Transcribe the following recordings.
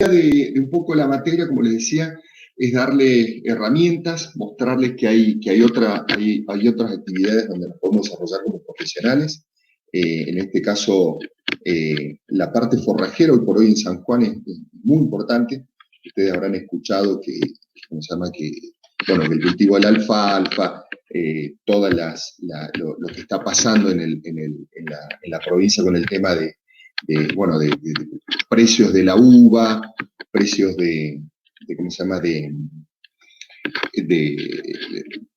de un poco la materia, como les decía, es darle herramientas, mostrarles que hay otras actividades donde nos podemos desarrollar como profesionales. En este caso, la parte forrajera hoy por hoy en San Juan es muy importante. Ustedes habrán escuchado que, ¿cómo se llama? Que el cultivo del alfalfa, lo que está pasando en la provincia con el tema de precios de la uva, precios ¿cómo se llama?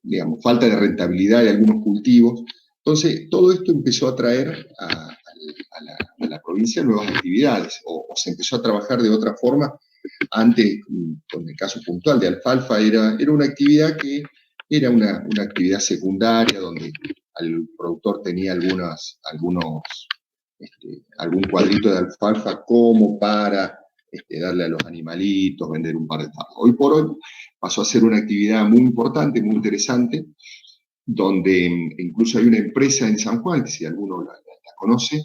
Digamos, falta de rentabilidad de algunos cultivos. Entonces, todo esto empezó a traer a la provincia nuevas actividades, o se empezó a trabajar de otra forma. Antes, con el caso puntual de alfalfa, era una actividad que era una actividad secundaria, donde el productor tenía algún cuadrito de alfalfa como para darle a los animalitos, vender un par de tablas. Hoy por hoy pasó a ser una actividad muy importante, muy interesante, donde incluso hay una empresa en San Juan, que si alguno la conoce,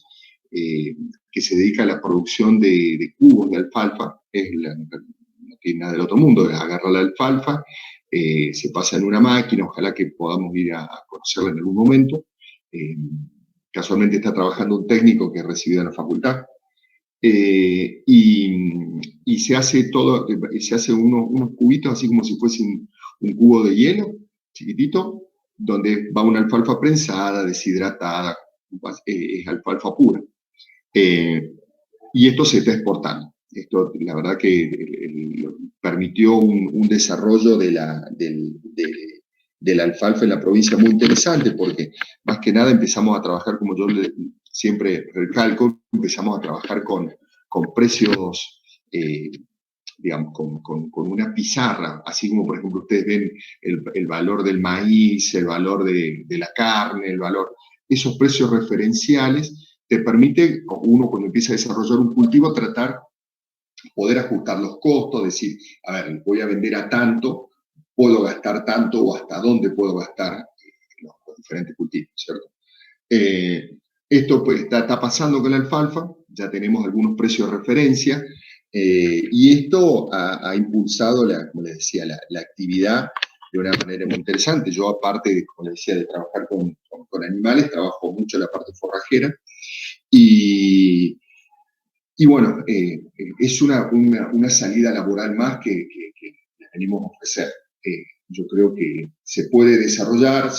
que se dedica a la producción de cubos de alfalfa. No tiene nada del otro mundo, es agarrar la alfalfa, se pasa en una máquina, ojalá que podamos ir a conocerla en algún momento. Casualmente está trabajando un técnico que es recibido en la facultad, y se hace unos cubitos, así como si fuese un cubo de hielo, chiquitito, donde va una alfalfa prensada, deshidratada, es alfalfa pura. Y esto se está exportando. Esto, la verdad que permitió un desarrollo de la alfalfa en la provincia muy interesante, porque más que nada empezamos a trabajar, como yo siempre recalco, empezamos a trabajar con precios, digamos, con una pizarra, así como por ejemplo ustedes ven el valor del maíz, el valor de la carne, esos precios referenciales te permite, uno cuando empieza a desarrollar un cultivo, poder ajustar los costos, decir, a ver, voy a vender a tanto, puedo gastar tanto, o hasta dónde puedo gastar los diferentes cultivos, ¿cierto? Esto pues está pasando con la alfalfa, ya tenemos algunos precios de referencia, y esto ha impulsado, como les decía, la actividad de una manera muy interesante. Yo, aparte, como les decía, de trabajar con animales, trabajo mucho en la parte forrajera, y bueno, es una salida laboral más que les venimos a ofrecer. Yo creo que se puede desarrollar,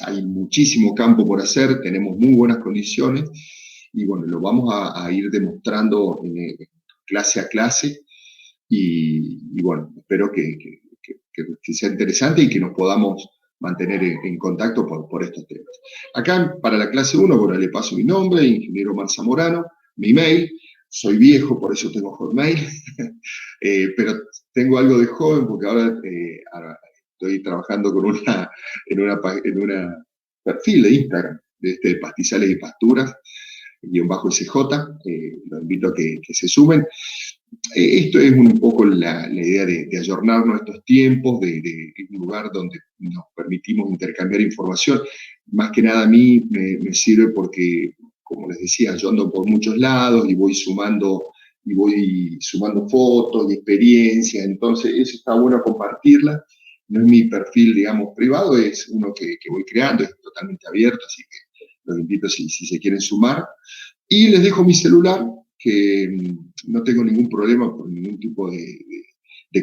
hay muchísimo campo por hacer, tenemos muy buenas condiciones, y bueno, lo vamos a ir demostrando clase a clase, y bueno, espero que sea interesante y que nos podamos mantener en contacto por estos temas. Acá, para la clase 1, bueno, le paso mi nombre, Ingeniero Omar Zamorano, mi email. Soy viejo, por eso tengo Hotmail, pero tengo algo de joven porque ahora estoy trabajando en una perfil de Instagram de pastizales y pasturas, _SJ, los invito a que se sumen. Esto es un poco la idea de ayornarnos a estos tiempos, de un lugar donde nos permitimos intercambiar información. Más que nada a mí me sirve porque, como les decía, yo ando por muchos lados y voy sumando fotos y experiencias, entonces eso está bueno compartirla. No es mi perfil, digamos, privado, es uno que voy creando, es totalmente abierto, así que los invito si se quieren sumar. Y les dejo mi celular, que no tengo ningún problema por ningún tipo de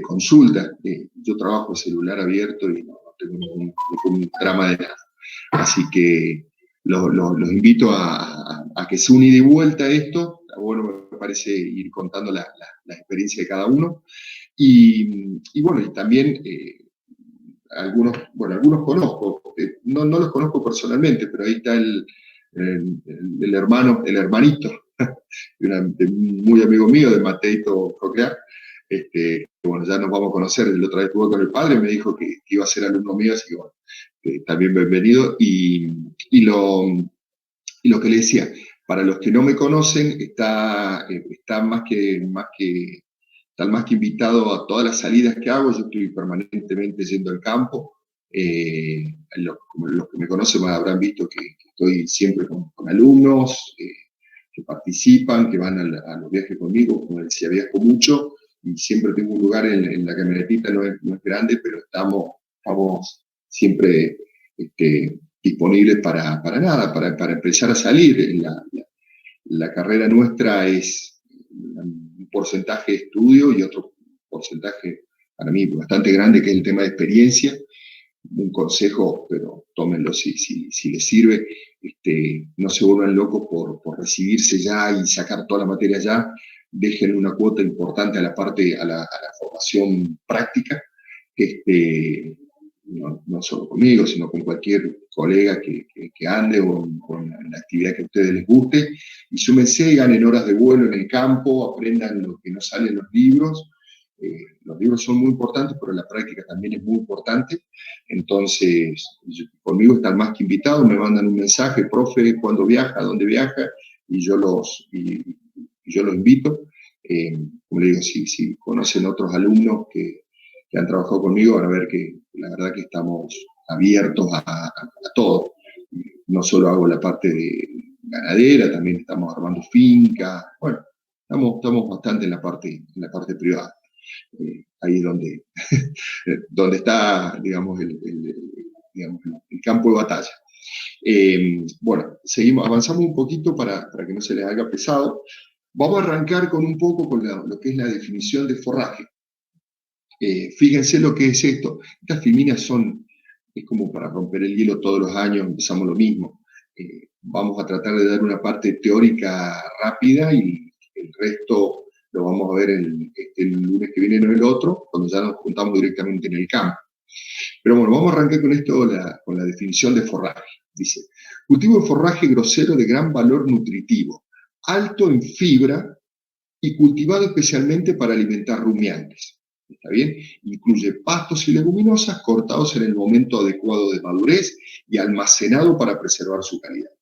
consulta. Yo trabajo celular abierto y no tengo ningún drama de nada. Así que los invito a que se une de vuelta a esto. Bueno, me parece ir contando la experiencia de cada uno. Y bueno, y también algunos conozco, no los conozco personalmente, pero ahí está el hermanito, de un muy amigo mío, de Mateito Coclear. Bueno, ya nos vamos a conocer. La otra vez estuve con el padre, me dijo que iba a ser alumno mío, así que bueno, también bienvenido. Y lo que le decía, para los que no me conocen, están más que invitado a todas las salidas que hago. Yo estoy permanentemente yendo al campo. Los que me conocen habrán visto que estoy siempre con alumnos que participan, que van a los viajes conmigo. Como decía, viajo mucho, y siempre tengo un lugar en la camionetita, no es grande, pero estamos siempre disponibles para nada, para empezar a salir. La carrera nuestra es un porcentaje de estudio y otro porcentaje, para mí, bastante grande, que es el tema de experiencia. Un consejo, pero tómenlo si les sirve, no se vuelvan locos por recibirse ya y sacar toda la materia ya, dejen una cuota importante a la formación práctica, no solo conmigo, sino con cualquier colega que ande o con la actividad que a ustedes les guste, y súmense, ganen horas de vuelo en el campo, aprendan lo que no sale en los libros. Los libros son muy importantes, pero la práctica también es muy importante. Entonces, conmigo están más que invitados, me mandan un mensaje, profe, ¿cuándo viaja? ¿Dónde viaja? Y yo los invito. Como le digo, si conocen otros alumnos que han trabajado conmigo, van a ver que la verdad que estamos abiertos a todo. No solo hago la parte de ganadera, también estamos armando fincas. Bueno, estamos bastante en la parte privada. Ahí donde está, digamos, el campo de batalla. Bueno, avanzamos un poquito para que no se les haga pesado. Vamos a arrancar un poco con lo que es la definición de forraje. Fíjense lo que es esto. Estas filminas es como para romper el hielo todos los años, empezamos lo mismo. Vamos a tratar de dar una parte teórica rápida y el resto lo vamos a ver el lunes que viene, no el otro, cuando ya nos juntamos directamente en el campo. Pero bueno, vamos a arrancar con esto, con la definición de forraje. Dice, cultivo de forraje grosero de gran valor nutritivo, alto en fibra y cultivado especialmente para alimentar rumiantes. ¿Está bien? Incluye pastos y leguminosas cortados en el momento adecuado de madurez y almacenado para preservar su calidad.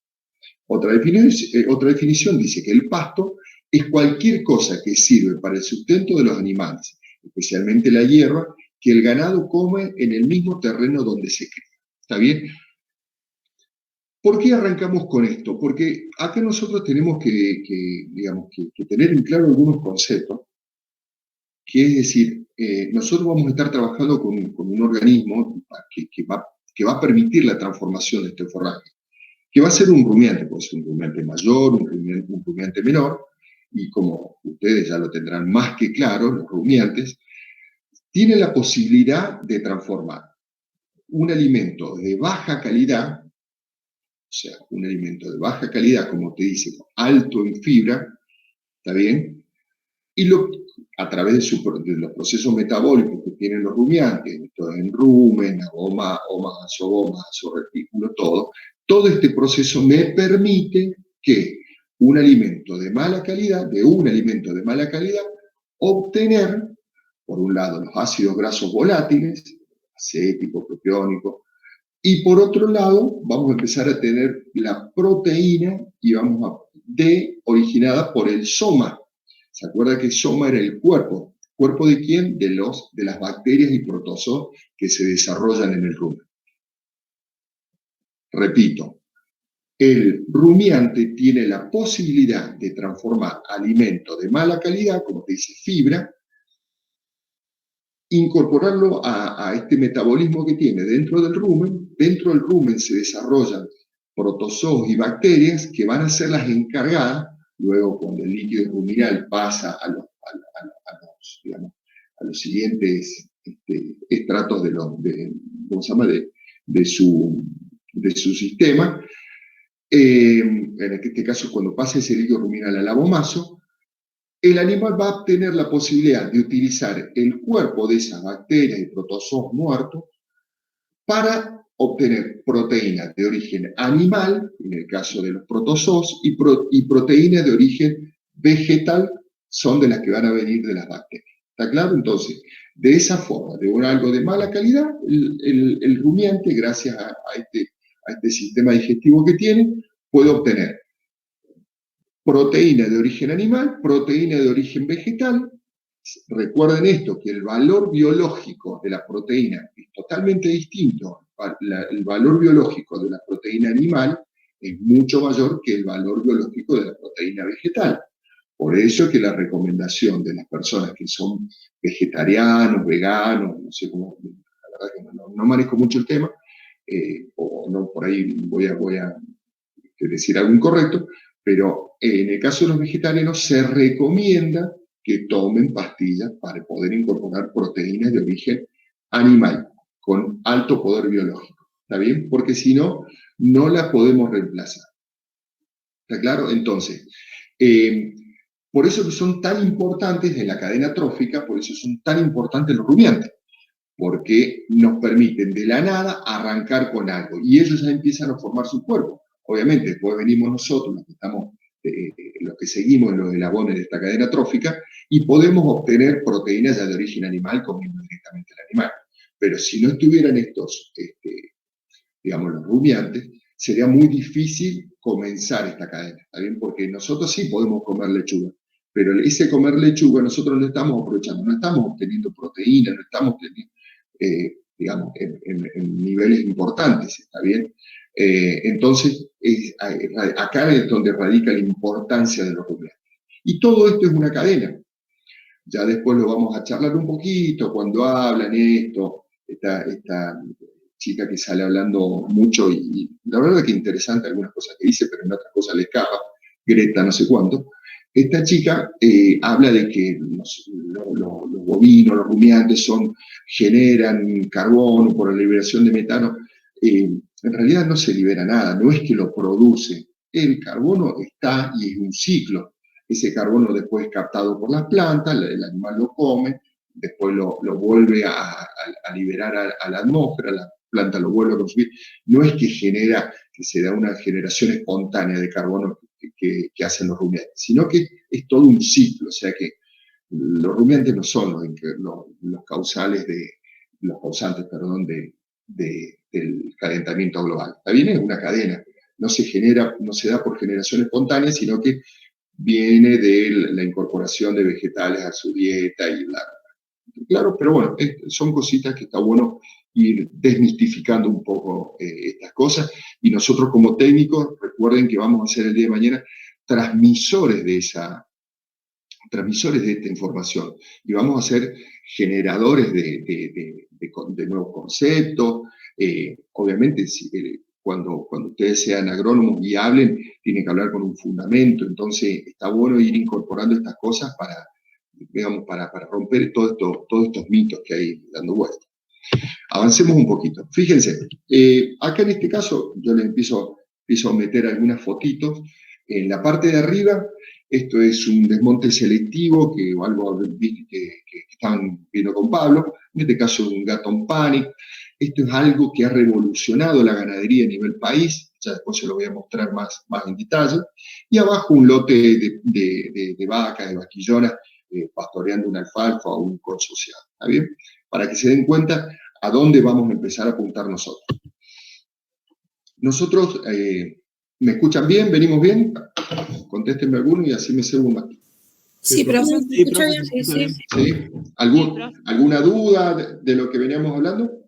Otra definición dice que el pasto es cualquier cosa que sirve para el sustento de los animales, especialmente la hierba, que el ganado come en el mismo terreno donde se cría. ¿Está bien? ¿Por qué arrancamos con esto? Porque acá nosotros tenemos que tener en claro algunos conceptos, que es decir, nosotros vamos a estar trabajando con un organismo que va a permitir la transformación de este forraje, que va a ser un rumiante, puede ser un rumiante mayor, un rumiante menor, y como ustedes ya lo tendrán más que claro, los rumiantes tienen la posibilidad de transformar un alimento de baja calidad, o sea, un alimento de baja calidad, como te dice, alto en fibra, ¿está bien? Y a través de los procesos metabólicos que tienen los rumiantes, en rumen, omas, retículo, todo este proceso me permite que un alimento de mala calidad, obtener, por un lado, los ácidos grasos volátiles, acético, propiónico, y por otro lado, vamos a empezar a tener la proteína originada por el soma. ¿Se acuerda que soma era el cuerpo? ¿Cuerpo de quién? De las bacterias y protozoos que se desarrollan en el rumen. Repito, el rumiante tiene la posibilidad de transformar alimento de mala calidad, como te dice, fibra, incorporarlo a este metabolismo que tiene dentro del rumen. Dentro del rumen se desarrollan protozoos y bacterias que van a ser las encargadas, luego cuando el líquido ruminal pasa a los siguientes estratos de su sistema. En este caso, cuando pasa ese líquido ruminal al abomazo, el animal va a obtener la posibilidad de utilizar el cuerpo de esas bacterias y protozoos muertos para obtener proteínas de origen animal, en el caso de los protozoos, y proteínas de origen vegetal, son de las que van a venir de las bacterias. ¿Está claro? Entonces, de esa forma, de algo de mala calidad, el rumiante, gracias a este sistema digestivo que tiene, puede obtener proteína de origen animal, proteína de origen vegetal. Recuerden esto, que el valor biológico de la proteína es totalmente distinto. El valor biológico de la proteína animal es mucho mayor que el valor biológico de la proteína vegetal. Por eso que la recomendación de las personas que son vegetarianos, veganos, no sé cómo, la verdad que no manejo mucho el tema, o no, por ahí voy a decir algo incorrecto, pero en el caso de los vegetarianos se recomienda que tomen pastillas para poder incorporar proteínas de origen animal con alto poder biológico, ¿está bien? Porque si no, no las podemos reemplazar. ¿Está claro? Entonces, por eso que son tan importantes en la cadena trófica, por eso son tan importantes los rumiantes, porque nos permiten de la nada arrancar con algo y ellos ya empiezan a formar su cuerpo. Obviamente, después venimos nosotros, los que seguimos en los eslabones de esta cadena trófica, y podemos obtener proteínas ya de origen animal comiendo directamente el animal. Pero si no estuvieran estos, digamos, los rumiantes, sería muy difícil comenzar esta cadena, ¿está bien? Porque nosotros sí podemos comer lechuga, pero ese comer lechuga nosotros no estamos aprovechando, no estamos obteniendo proteína, no estamos teniendo, digamos, en niveles importantes, ¿está bien? Entonces, acá es donde radica la importancia de los rumiantes. Y todo esto es una cadena. Ya después lo vamos a charlar un poquito cuando hablan esto, esta chica que sale hablando mucho y la verdad es que interesante algunas cosas que dice, pero en otras cosas le escapa, Greta no sé cuánto. Esta chica habla de que los bovinos, los rumiantes generan carbono por la liberación de metano. En realidad no se libera nada, no es que lo produce. El carbono está y es un ciclo. Ese carbono después es captado por las plantas, el animal lo come, después lo vuelve a liberar a la atmósfera, la planta lo vuelve a consumir. No es que se da una generación espontánea de carbono que hacen los rumiantes, sino que es todo un ciclo, o sea que los rumiantes no son los causantes del calentamiento global. Está bien, es una cadena, no se da por generación espontánea, sino que viene de la incorporación de vegetales a su dieta y bla. Claro, pero bueno, son cositas que está bueno ir desmistificando un poco estas cosas. Y nosotros como técnicos, recuerden que vamos a ser el día de mañana transmisores de esta información. Y vamos a ser generadores de nuevos conceptos. Obviamente, cuando ustedes sean agrónomos y hablen, tienen que hablar con un fundamento. Entonces, está bueno ir incorporando estas cosas para romper todos estos mitos que hay dando vuelta. Avancemos un poquito. Fíjense, acá en este caso yo les empiezo a meter algunas fotitos. En la parte de arriba, esto es un desmonte selectivo, algo que estaban viendo con Pablo, en este caso un Gatton Panic. Esto es algo que ha revolucionado la ganadería a nivel país, ya después se lo voy a mostrar más en detalle. Y abajo un lote de vacas, de vaquillonas, pastoreando una alfalfa o un consociado, ¿está bien? Para que se den cuenta a dónde vamos a empezar a apuntar nosotros. Nosotros, ¿me escuchan bien? ¿Venimos bien? Contéstenme alguno y así me cebo más. Sí, profe, ¿me escucha bien? Sí. ¿Sí? ¿Alguna duda de lo que veníamos hablando?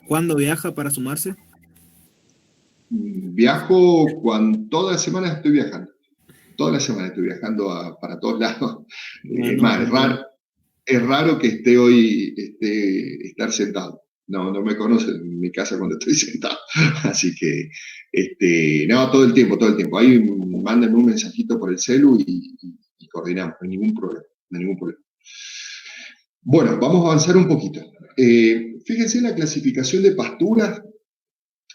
¿Cuándo viaja para sumarse? Viajo toda la semana estoy viajando. Toda la semana estoy viajando para todos lados. Es raro que estar sentado. No me conocen en mi casa cuando estoy sentado. Así que, no, todo el tiempo. Ahí mándenme un mensajito por el celu y coordinamos, no hay ningún problema. Bueno, vamos a avanzar un poquito. Fíjense en la clasificación de pasturas.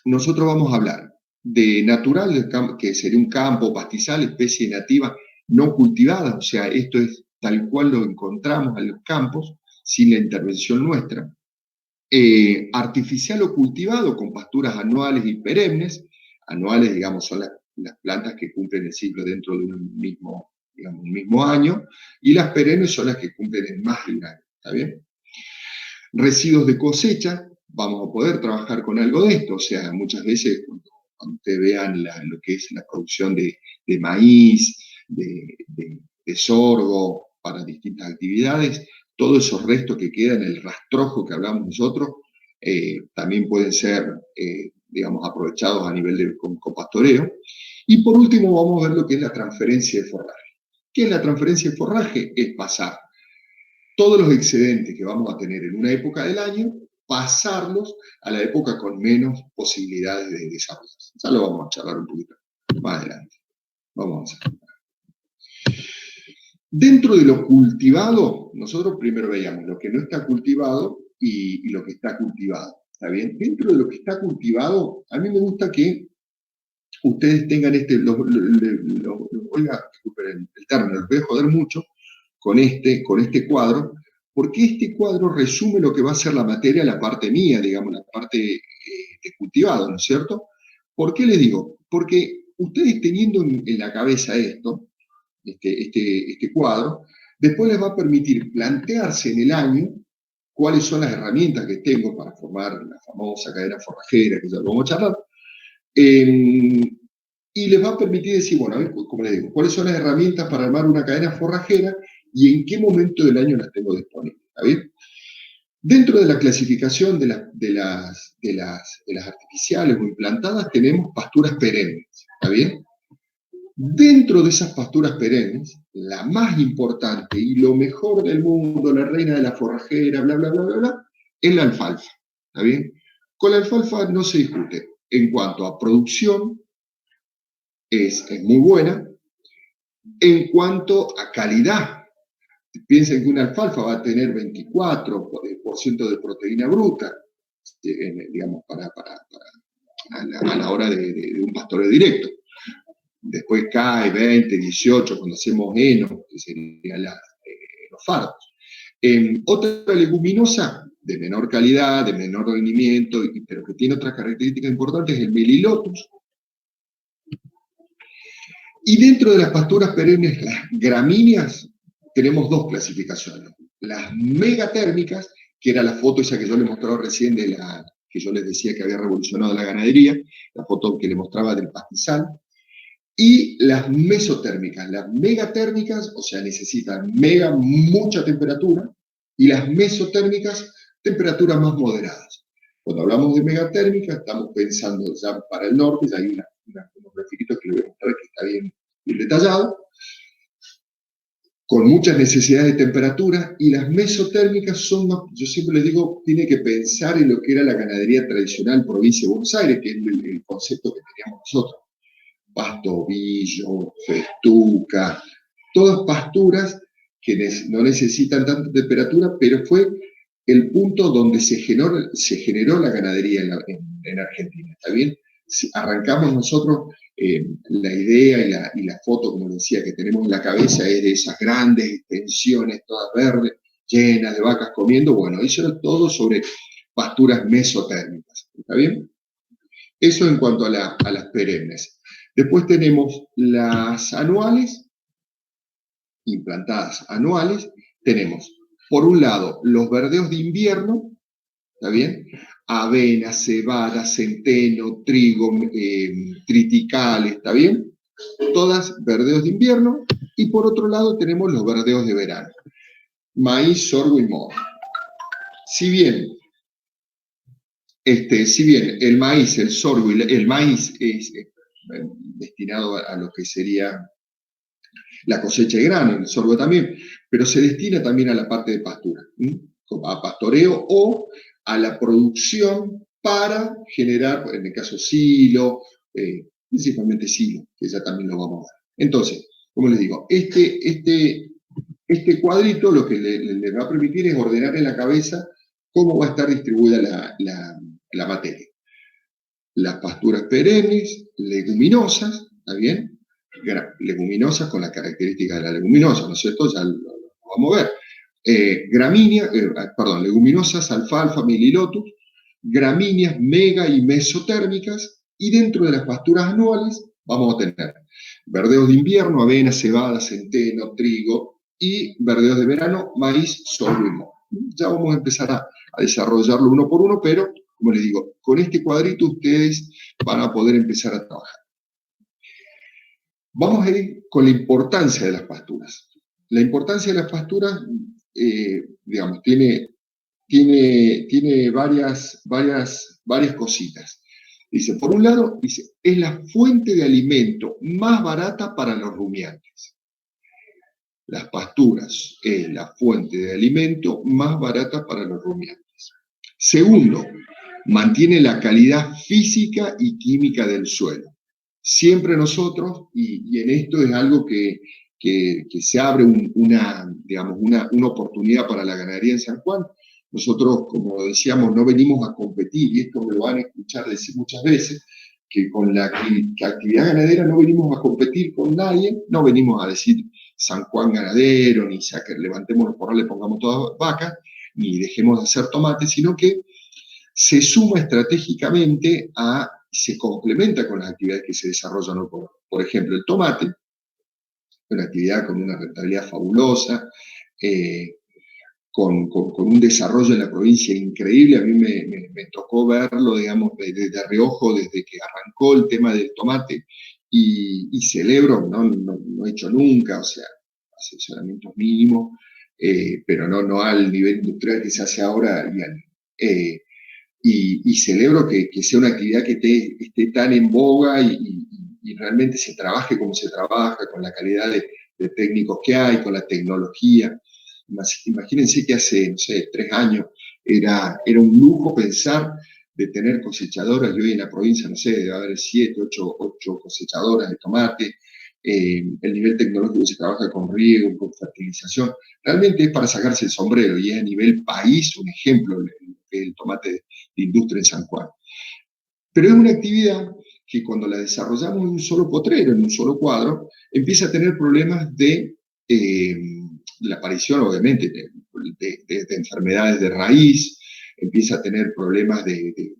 Nosotros vamos a hablar de natural, que sería un campo, pastizal, especie nativa no cultivada, o sea, esto es tal cual lo encontramos en los campos, sin la intervención nuestra. Artificial o cultivado, con pasturas anuales y perennes. Anuales, digamos, son las plantas que cumplen el ciclo dentro de un mismo año, y las perennes son las que cumplen en más de un año, ¿está bien? Residuos de cosecha, vamos a poder trabajar con algo de esto, o sea, muchas veces cuando ustedes vean lo que es la producción de maíz, de sorgo para distintas actividades, todos esos restos que quedan, el rastrojo que hablamos nosotros, también pueden ser digamos, aprovechados a nivel de con pastoreo. Y por último vamos a ver lo que es la transferencia de forraje. ¿Qué es la transferencia de forraje? Es pasar todos los excedentes que vamos a tener en una época del año, pasarlos a la época con menos posibilidades de desarrollo. Ya lo vamos a charlar un poquito más adelante. Vamos a ver. Dentro de lo cultivado, nosotros primero veíamos lo que no está cultivado y lo que está cultivado. ¿Está bien? Dentro de lo que está cultivado, a mí me gusta que ustedes tengan oiga, disculpen el término, los voy a joder mucho con este cuadro, porque este cuadro resume lo que va a ser la materia, la parte mía, digamos, la parte de cultivado, ¿no es cierto? ¿Por qué les digo? Porque ustedes teniendo en la cabeza esto, este cuadro, después les va a permitir plantearse en el año cuáles son las herramientas que tengo para formar la famosa cadena forrajera, que ya lo vamos a charlar, y les va a permitir decir, bueno, a ver, como les digo, cuáles son las herramientas para armar una cadena forrajera y en qué momento del año las tengo disponibles, ¿está bien? Dentro de la clasificación de las artificiales o implantadas tenemos pasturas perennes, ¿está bien? Dentro de esas pasturas perennes, la más importante y lo mejor del mundo, la reina de la forrajera, bla, bla, bla, bla, bla, es la alfalfa, ¿está bien? Con la alfalfa no se discute. En cuanto a producción, es muy buena. En cuanto a calidad, piensen que una alfalfa va a tener 24% de proteína bruta, digamos, a la hora de un pastoreo directo. Después cae 20, 18, cuando hacemos heno, que serían los fardos. Otra leguminosa de menor calidad, de menor rendimiento, pero que tiene otras características importantes, es el Melilotus. Y dentro de las pasturas perennes, las gramíneas, tenemos dos clasificaciones. Las megatérmicas, que era la foto esa que yo les mostraba recién, que yo les decía que había revolucionado la ganadería, la foto que les mostraba del pastizal, y las mesotérmicas. Las megatérmicas, o sea, necesitan mucha temperatura, y las mesotérmicas, temperaturas más moderadas. Cuando hablamos de megatérmica, estamos pensando ya para el norte, ya hay unos grafiquitos que les voy a mostrar que está bien detallado, con muchas necesidades de temperatura, y las mesotérmicas son más, yo siempre les digo, tiene que pensar en lo que era la ganadería tradicional provincia de Buenos Aires, que es el concepto que teníamos nosotros. Pasto ovillo, festuca, todas pasturas que no necesitan tanta temperatura, pero fue el punto donde se generó la ganadería en Argentina, ¿está bien? Arrancamos nosotros, la idea y la foto, como decía, que tenemos en la cabeza es de esas grandes extensiones, todas verdes, llenas de vacas comiendo. Bueno, eso era todo sobre pasturas mesotérmicas, ¿está bien? Eso en cuanto a las perennes. Después tenemos las anuales, implantadas anuales. Tenemos, por un lado, los verdeos de invierno, ¿está bien? Avena, cebada, centeno, trigo, triticales, ¿está bien? Todas verdeos de invierno. Y por otro lado tenemos los verdeos de verano. Maíz, sorgo y modo. Si bien el maíz, el sorgo y el maíz es destinado a lo que sería la cosecha de grano, el sorgo también, pero se destina también a la parte de pastura, a pastoreo o a la producción para generar, en el caso silo, principalmente silo, que ya también lo vamos a ver. Entonces, como les digo, este cuadrito lo que les va a permitir es ordenar en la cabeza cómo va a estar distribuida la materia. Las pasturas perennes, leguminosas, ¿está bien? Leguminosas con las características de la leguminosa, ¿no es cierto? Ya lo vamos a ver. Leguminosas, alfalfa, melilotus, gramíneas, mega y mesotérmicas, y dentro de las pasturas anuales vamos a tener verdeos de invierno, avena, cebada, centeno, trigo, y verdeos de verano, maíz, sorgo y moho. Ya vamos a empezar a desarrollarlo uno por uno, pero, como les digo, con este cuadrito ustedes van a poder empezar a trabajar. Vamos a ir con la importancia de las pasturas. La importancia de las pasturas, digamos, tiene varias cositas. Dice, por un lado, dice, es la fuente de alimento más barata para los rumiantes. Las pasturas es la fuente de alimento más barata para los rumiantes. Segundo, mantiene la calidad física y química del suelo. Siempre nosotros, y en esto es algo que se abre una oportunidad para la ganadería en San Juan. Nosotros, como decíamos, no venimos a competir, y esto me lo van a escuchar decir muchas veces, que con la actividad ganadera no venimos a competir con nadie, no venimos a decir San Juan ganadero, ni que levantemos los porrales, pongamos todas vacas, ni dejemos de hacer tomates, sino que se suma estratégicamente se complementa con las actividades que se desarrollan. Por ejemplo, el tomate, una actividad con una rentabilidad fabulosa, con un desarrollo en la provincia increíble. A mí me tocó verlo, digamos, de reojo desde que arrancó el tema del tomate, y celebro, no he hecho nunca, o sea, asesoramientos mínimos, pero no al nivel industrial que se hace ahora, y celebro que sea una actividad que esté tan en boga y realmente se trabaje como se trabaja, con la calidad de técnicos que hay, con la tecnología. Imagínense que hace, no sé, 3 años era un lujo pensar de tener cosechadoras, y hoy en la provincia, no sé, debe haber 7, 8 cosechadoras de tomate. El nivel tecnológico se trabaja con riego, con fertilización. Realmente es para sacarse el sombrero, y es a nivel país un ejemplo el tomate de industria en San Juan. Pero es una actividad que cuando la desarrollamos en un solo potrero, en un solo cuadro, empieza a tener problemas de la aparición, obviamente, de enfermedades de raíz, empieza a tener problemas de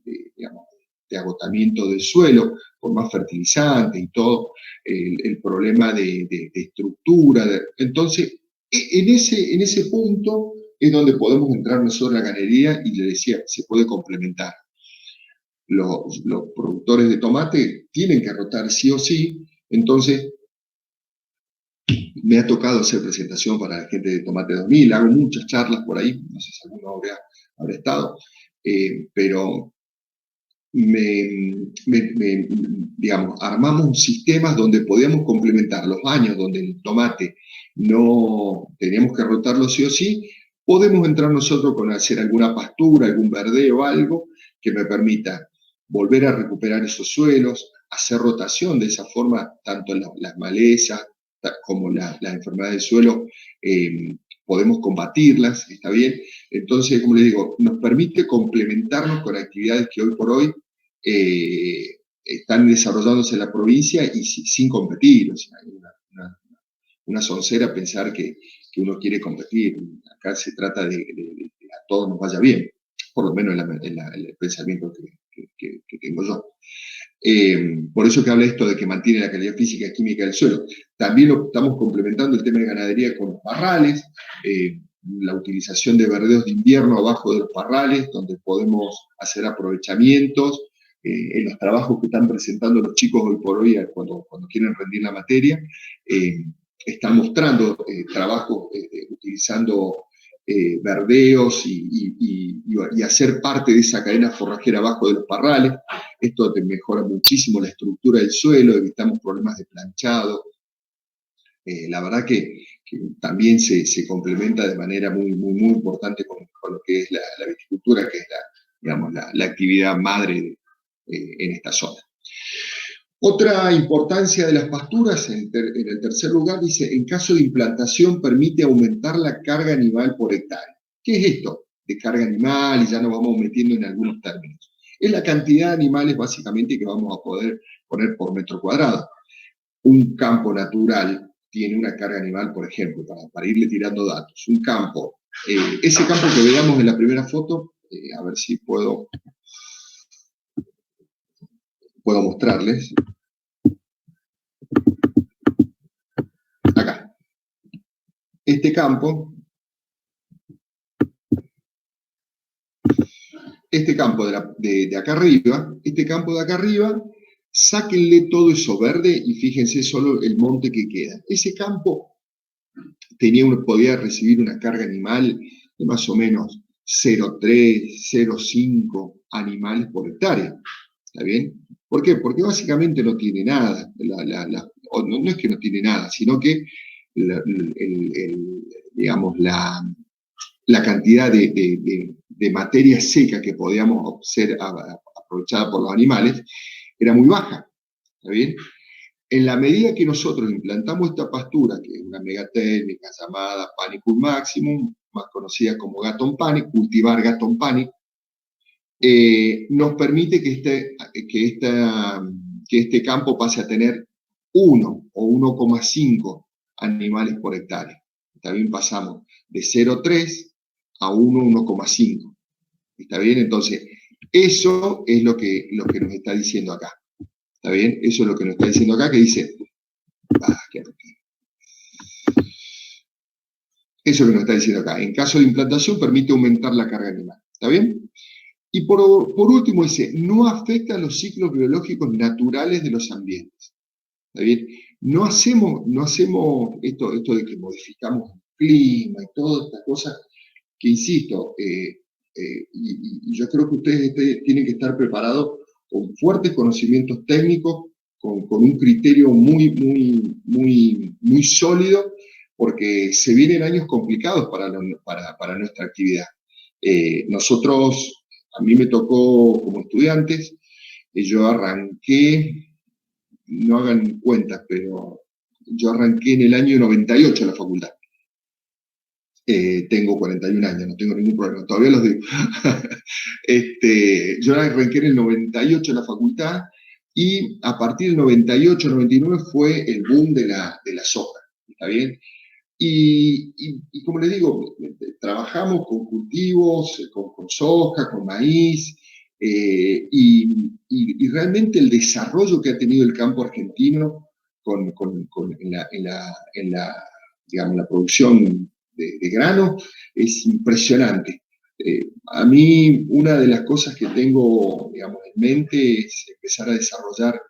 agotamiento del suelo por más fertilizantes y todo, el problema de estructura. Entonces, en ese punto es donde podemos entrar nosotros en la ganadería, y le decía, se puede complementar. Los productores de tomate tienen que rotar sí o sí. Entonces, me ha tocado hacer presentación para la gente de Tomate 2000, hago muchas charlas por ahí, no sé si alguno habrá estado, pero digamos, armamos sistemas donde podíamos complementar los años donde el tomate no teníamos que rotarlo sí o sí. Podemos entrar nosotros con hacer alguna pastura, algún verdeo, algo que me permita volver a recuperar esos suelos, hacer rotación de esa forma, tanto en las malezas como las enfermedades del suelo, podemos combatirlas, ¿está bien? Entonces, como les digo, nos permite complementarnos con actividades que hoy por hoy están desarrollándose en la provincia y sin competir. O sea, hay una soncera pensar que uno quiere competir. Acá se trata de que a todos nos vaya bien, por lo menos en el pensamiento que tengo yo. Por eso que habla esto de que mantiene la calidad física y química del suelo. También lo estamos complementando el tema de ganadería con los parrales, la utilización de verdeos de invierno abajo de los parrales, donde podemos hacer aprovechamientos en los trabajos que están presentando los chicos hoy por hoy cuando quieren rendir la materia. Están mostrando trabajos utilizando verdeos y hacer parte de esa cadena forrajera abajo de los parrales. Esto te mejora muchísimo la estructura del suelo, evitamos problemas de planchado. La verdad que también se complementa de manera muy importante con lo que es la viticultura, que es la actividad madre en esta zona. Otra importancia de las pasturas, en el tercer lugar, dice, en caso de implantación permite aumentar la carga animal por hectárea. ¿Qué es esto de carga animal? Y ya nos vamos metiendo en algunos términos. Es la cantidad de animales, básicamente, que vamos a poder poner por metro cuadrado. Un campo natural tiene una carga animal, por ejemplo, para irle tirando datos. Un campo, ese campo que veamos en la primera foto, a ver si puedo mostrarles. Acá. Este campo de acá arriba, este campo de acá arriba, sáquenle todo eso verde y fíjense solo el monte que queda. Ese campo podía recibir una carga animal de más o menos 0,3, 0,5 animales por hectárea. ¿Está bien? ¿Por qué? Porque básicamente no tiene nada. No es que no tiene nada, sino que digamos, la cantidad de materia seca que podíamos ser aprovechada por los animales era muy baja. ¿Está bien? En la medida que nosotros implantamos esta pastura, que es una megatécnica llamada Panicum Maximum, más conocida como Gatton Panic, cultivar Gatton Panic, nos permite que este campo pase a tener 1 o 1,5 animales por hectárea. También pasamos de 0,3 a 1, 1,5. ¿Está bien? Entonces, eso es lo que nos está diciendo acá. ¿Está bien? Eso es lo que nos está diciendo acá, que dice... Eso que nos está diciendo acá. En caso de implantación, permite aumentar la carga animal. ¿Está bien? Y por último dice, no afecta a los ciclos biológicos naturales de los ambientes. ¿Está bien? No hacemos esto de que modificamos el clima y todas estas cosas, que insisto, y yo creo que ustedes tienen que estar preparados con fuertes conocimientos técnicos, con un criterio muy sólido, porque se vienen años complicados para nuestra actividad. A mí me tocó como estudiantes, yo arranqué, no hagan cuentas, pero yo arranqué en el año 98 en la facultad. Tengo 41 años, no tengo ningún problema, todavía los digo. Yo arranqué en el 98 en la facultad y a partir del 98, 99 fue el boom de la soja, ¿está bien? Y como les digo, trabajamos con cultivos, con soja, con maíz, y realmente el desarrollo que ha tenido el campo argentino en la producción de grano es impresionante. A mí, una de las cosas que tengo, digamos, en mente es empezar a desarrollar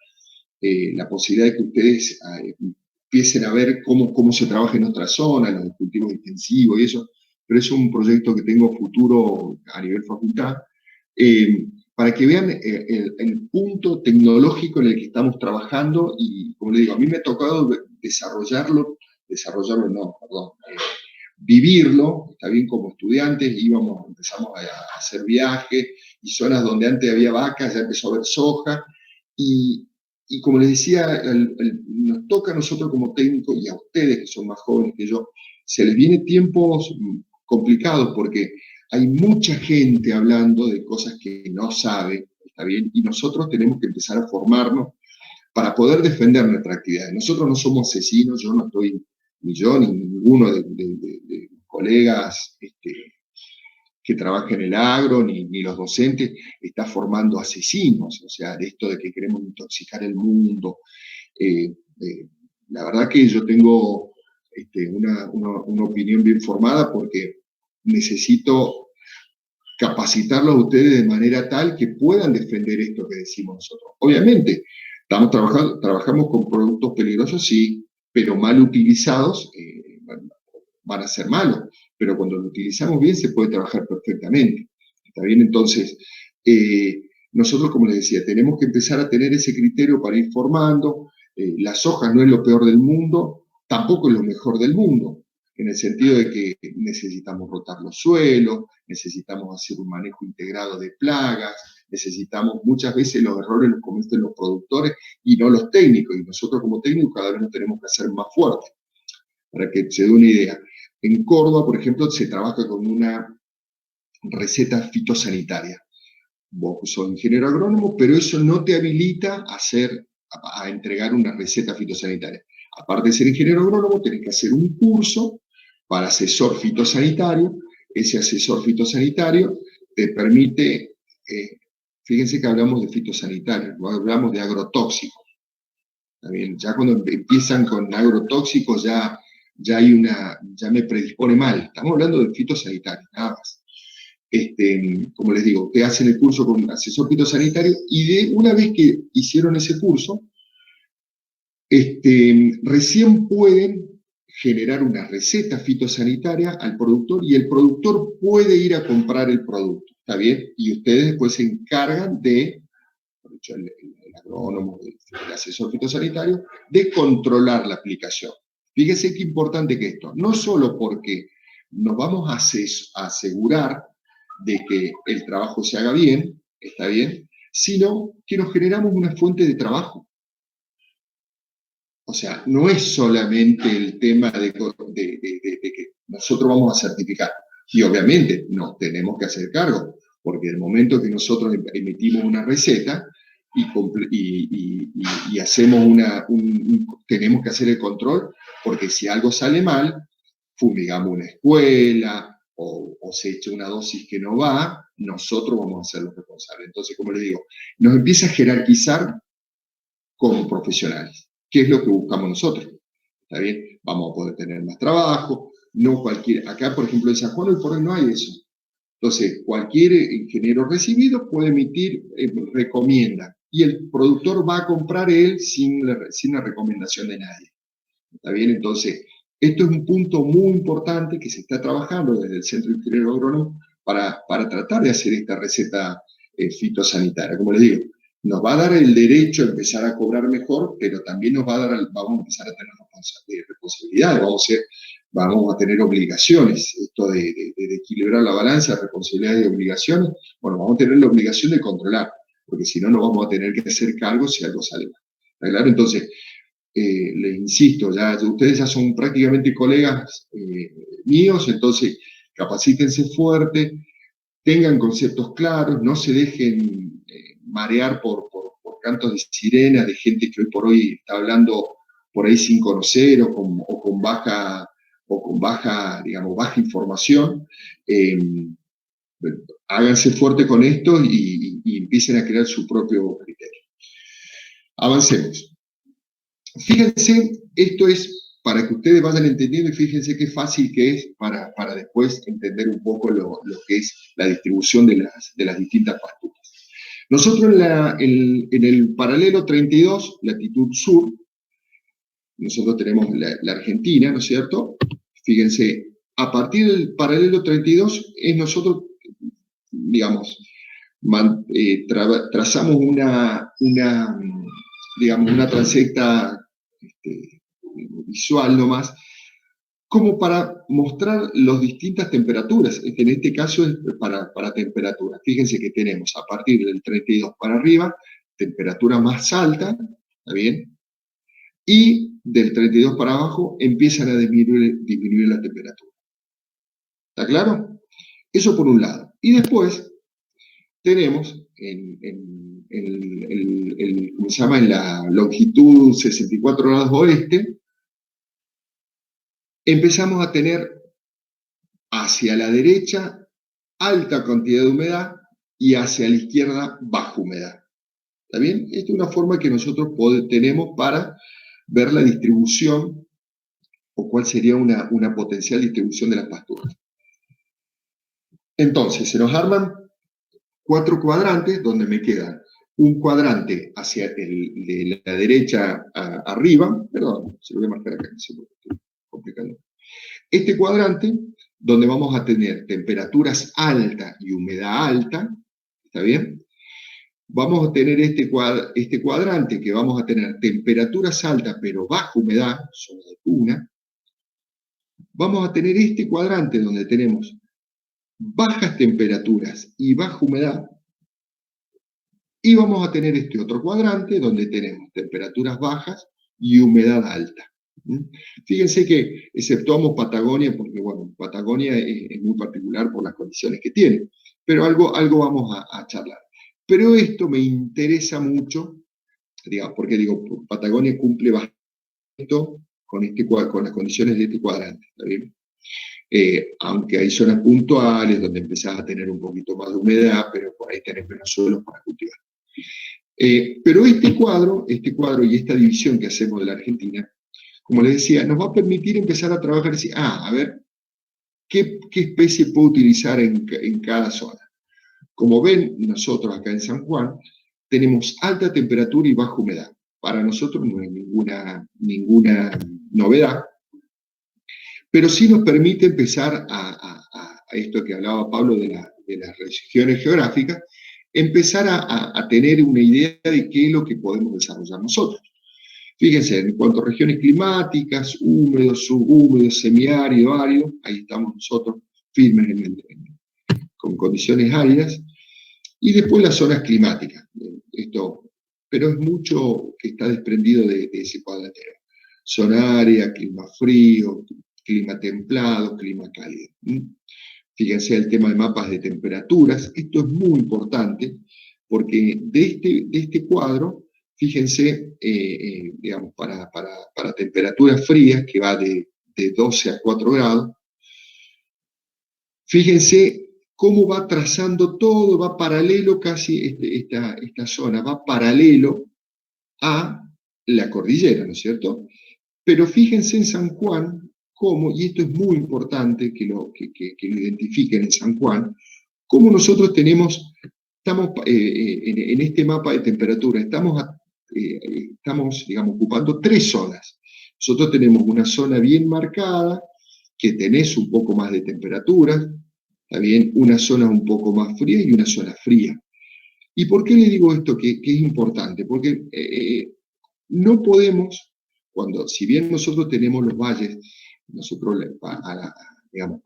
la posibilidad de que ustedes empiecen a ver cómo se trabaja en nuestra zona, los cultivos intensivos y eso, pero es un proyecto que tengo futuro a nivel facultad, para que vean el punto tecnológico en el que estamos trabajando y, como les digo, a mí me ha tocado vivirlo, está bien, como estudiantes, empezamos a hacer viajes y zonas donde antes había vacas, ya empezó a haber soja, y como les decía, nos toca a nosotros como técnicos y a ustedes que son más jóvenes que yo, se les vienen tiempos complicados porque hay mucha gente hablando de cosas que no sabe, ¿está bien? Y nosotros tenemos que empezar a formarnos para poder defender nuestra actividad. Nosotros no somos asesinos, yo no estoy, ni yo, ni ninguno de colegas que trabaja en el agro, ni los docentes, está formando asesinos, o sea, de esto de que queremos intoxicar el mundo. La verdad que yo tengo una opinión bien formada porque necesito capacitarlos a ustedes de manera tal que puedan defender esto que decimos nosotros. Obviamente, trabajamos con productos peligrosos, sí, pero mal utilizados van a ser malos, pero cuando lo utilizamos bien se puede trabajar perfectamente. ¿Está bien? Entonces, nosotros, como les decía, tenemos que empezar a tener ese criterio para ir formando. La soja no es lo peor del mundo, tampoco es lo mejor del mundo, en el sentido de que necesitamos rotar los suelos, necesitamos hacer un manejo integrado de plagas, necesitamos, muchas veces los errores los cometen los productores y no los técnicos, y nosotros como técnicos cada vez nos tenemos que hacer más fuertes. Para que se dé una idea, en Córdoba, por ejemplo, se trabaja con una receta fitosanitaria. Vos sos ingeniero agrónomo, pero eso no te habilita a entregar una receta fitosanitaria. Aparte de ser ingeniero agrónomo, tenés que hacer un curso para asesor fitosanitario. Ese asesor fitosanitario te permite, fíjense que hablamos de fitosanitarios, no hablamos de agrotóxicos. ¿Está bien? Ya cuando empiezan con agrotóxicos ya me predispone mal. Estamos hablando de fitosanitario, nada más. Como les digo, te hacen el curso con asesor fitosanitario y una vez que hicieron ese curso, recién pueden generar una receta fitosanitaria al productor y el productor puede ir a comprar el producto, ¿está bien? Y ustedes después se encargan de dicho el agrónomo, el asesor fitosanitario, de controlar la aplicación. Fíjense qué importante que esto, no solo porque nos vamos a asegurar de que el trabajo se haga bien, está bien, sino que nos generamos una fuente de trabajo. O sea, no es solamente el tema de que nosotros vamos a certificar. Y obviamente nos tenemos que hacer cargo, porque el momento que nosotros emitimos una receta y hacemos tenemos que hacer el control, porque si algo sale mal, fumigamos una escuela o se echa una dosis que no va, nosotros vamos a ser los responsables. Entonces, como les digo, nos empieza a jerarquizar como profesionales. ¿Qué es lo que buscamos nosotros? ¿Está bien? Vamos a poder tener más trabajo, no cualquier... Acá, por ejemplo, en San Juan, hoy por hoy no hay eso. Entonces, cualquier ingeniero recibido puede emitir, recomienda, y el productor va a comprar él sin la recomendación de nadie. ¿Está bien? Entonces, esto es un punto muy importante que se está trabajando desde el Centro Ingeniero Agrónomo para tratar de hacer esta receta fitosanitaria. Como les digo, nos va a dar el derecho a empezar a cobrar mejor, pero también vamos a empezar a tener responsabilidades, vamos a tener obligaciones. Esto de equilibrar la balanza, responsabilidades y obligaciones, bueno, vamos a tener la obligación de controlar, porque si no, nos vamos a tener que hacer cargo si algo sale mal. ¿Está claro? Entonces, les insisto, ustedes ya son prácticamente colegas míos, entonces capacítense fuerte, tengan conceptos claros, no se dejen marear por cantos de sirena de gente que hoy por hoy está hablando por ahí sin conocer o con baja, digamos, baja información. Háganse fuerte con esto y empiecen a crear su propio criterio. Avancemos. Fíjense, esto es para que ustedes vayan entendiendo y fíjense qué fácil que es para después entender un poco lo que es la distribución de las distintas pasturas. Nosotros en el paralelo 32, latitud sur, nosotros tenemos la Argentina, ¿no es cierto? Fíjense, a partir del paralelo 32 nosotros, digamos, trazamos una transecta visual nomás, como para mostrar las distintas temperaturas. En este caso es para temperaturas. Fíjense que tenemos a partir del 32 para arriba, temperatura más alta, ¿está bien? Y del 32 para abajo empiezan a disminuir la temperatura. ¿Está claro? Eso por un lado. Y después tenemos ¿cómo se llama? En la longitud 64 grados oeste, empezamos a tener hacia la derecha alta cantidad de humedad y hacia la izquierda baja humedad. ¿Está bien? Esta es una forma que nosotros tenemos para ver la distribución o cuál sería una potencial distribución de las pasturas. Entonces, se nos arman 4 cuadrantes donde me quedan un cuadrante hacia de la derecha arriba, perdón, se lo voy a marcar acá, se lo estoy complicando. Este cuadrante, donde vamos a tener temperaturas altas y humedad alta, ¿está bien? Vamos a tener este cuadrante que vamos a tener temperaturas altas pero baja humedad, zona de puna. Vamos a tener este cuadrante donde tenemos bajas temperaturas y baja humedad. Y vamos a tener este otro cuadrante donde tenemos temperaturas bajas y humedad alta. Fíjense que exceptuamos Patagonia, porque bueno, Patagonia es muy particular por las condiciones que tiene, pero algo vamos a charlar. Pero esto me interesa mucho, digamos, porque digo, Patagonia cumple bastante con las condiciones de este cuadrante, ¿está bien? Aunque hay zonas puntuales donde empezás a tener un poquito más de humedad, pero por ahí tenés menos suelos para cultivar. Pero este cuadro y esta división que hacemos de la Argentina, como les decía, nos va a permitir empezar a trabajar y decir, a ver, ¿qué especie puedo utilizar en cada zona? Como ven, nosotros acá en San Juan tenemos alta temperatura y baja humedad. Para nosotros no hay ninguna novedad, pero sí nos permite empezar a esto que hablaba Pablo de las regiones geográficas, empezar a tener una idea de qué es lo que podemos desarrollar nosotros. Fíjense, en cuanto a regiones climáticas, húmedo, subhúmedo, semiárido, árido, ahí estamos nosotros firmes con condiciones áridas, y después las zonas climáticas. Pero es mucho que está desprendido de ese cuadratero. Zona árida, clima frío, clima templado, clima cálido. Fíjense el tema de mapas de temperaturas. Esto es muy importante porque de este cuadro, fíjense, digamos, para temperaturas frías, que va de 12 a 4 grados, fíjense cómo va trazando todo, va paralelo casi, esta zona va paralelo a la cordillera, ¿no es cierto? Pero fíjense en San Juan, cómo, y esto es muy importante que lo identifiquen en San Juan, cómo nosotros estamos en este mapa de temperatura, estamos, digamos, ocupando 3 zonas. Nosotros tenemos una zona bien marcada, que tenés un poco más de temperatura, también una zona un poco más fría y una zona fría. ¿Y por qué le digo esto que es importante? Porque no podemos, si bien nosotros tenemos los valles, nosotros, digamos,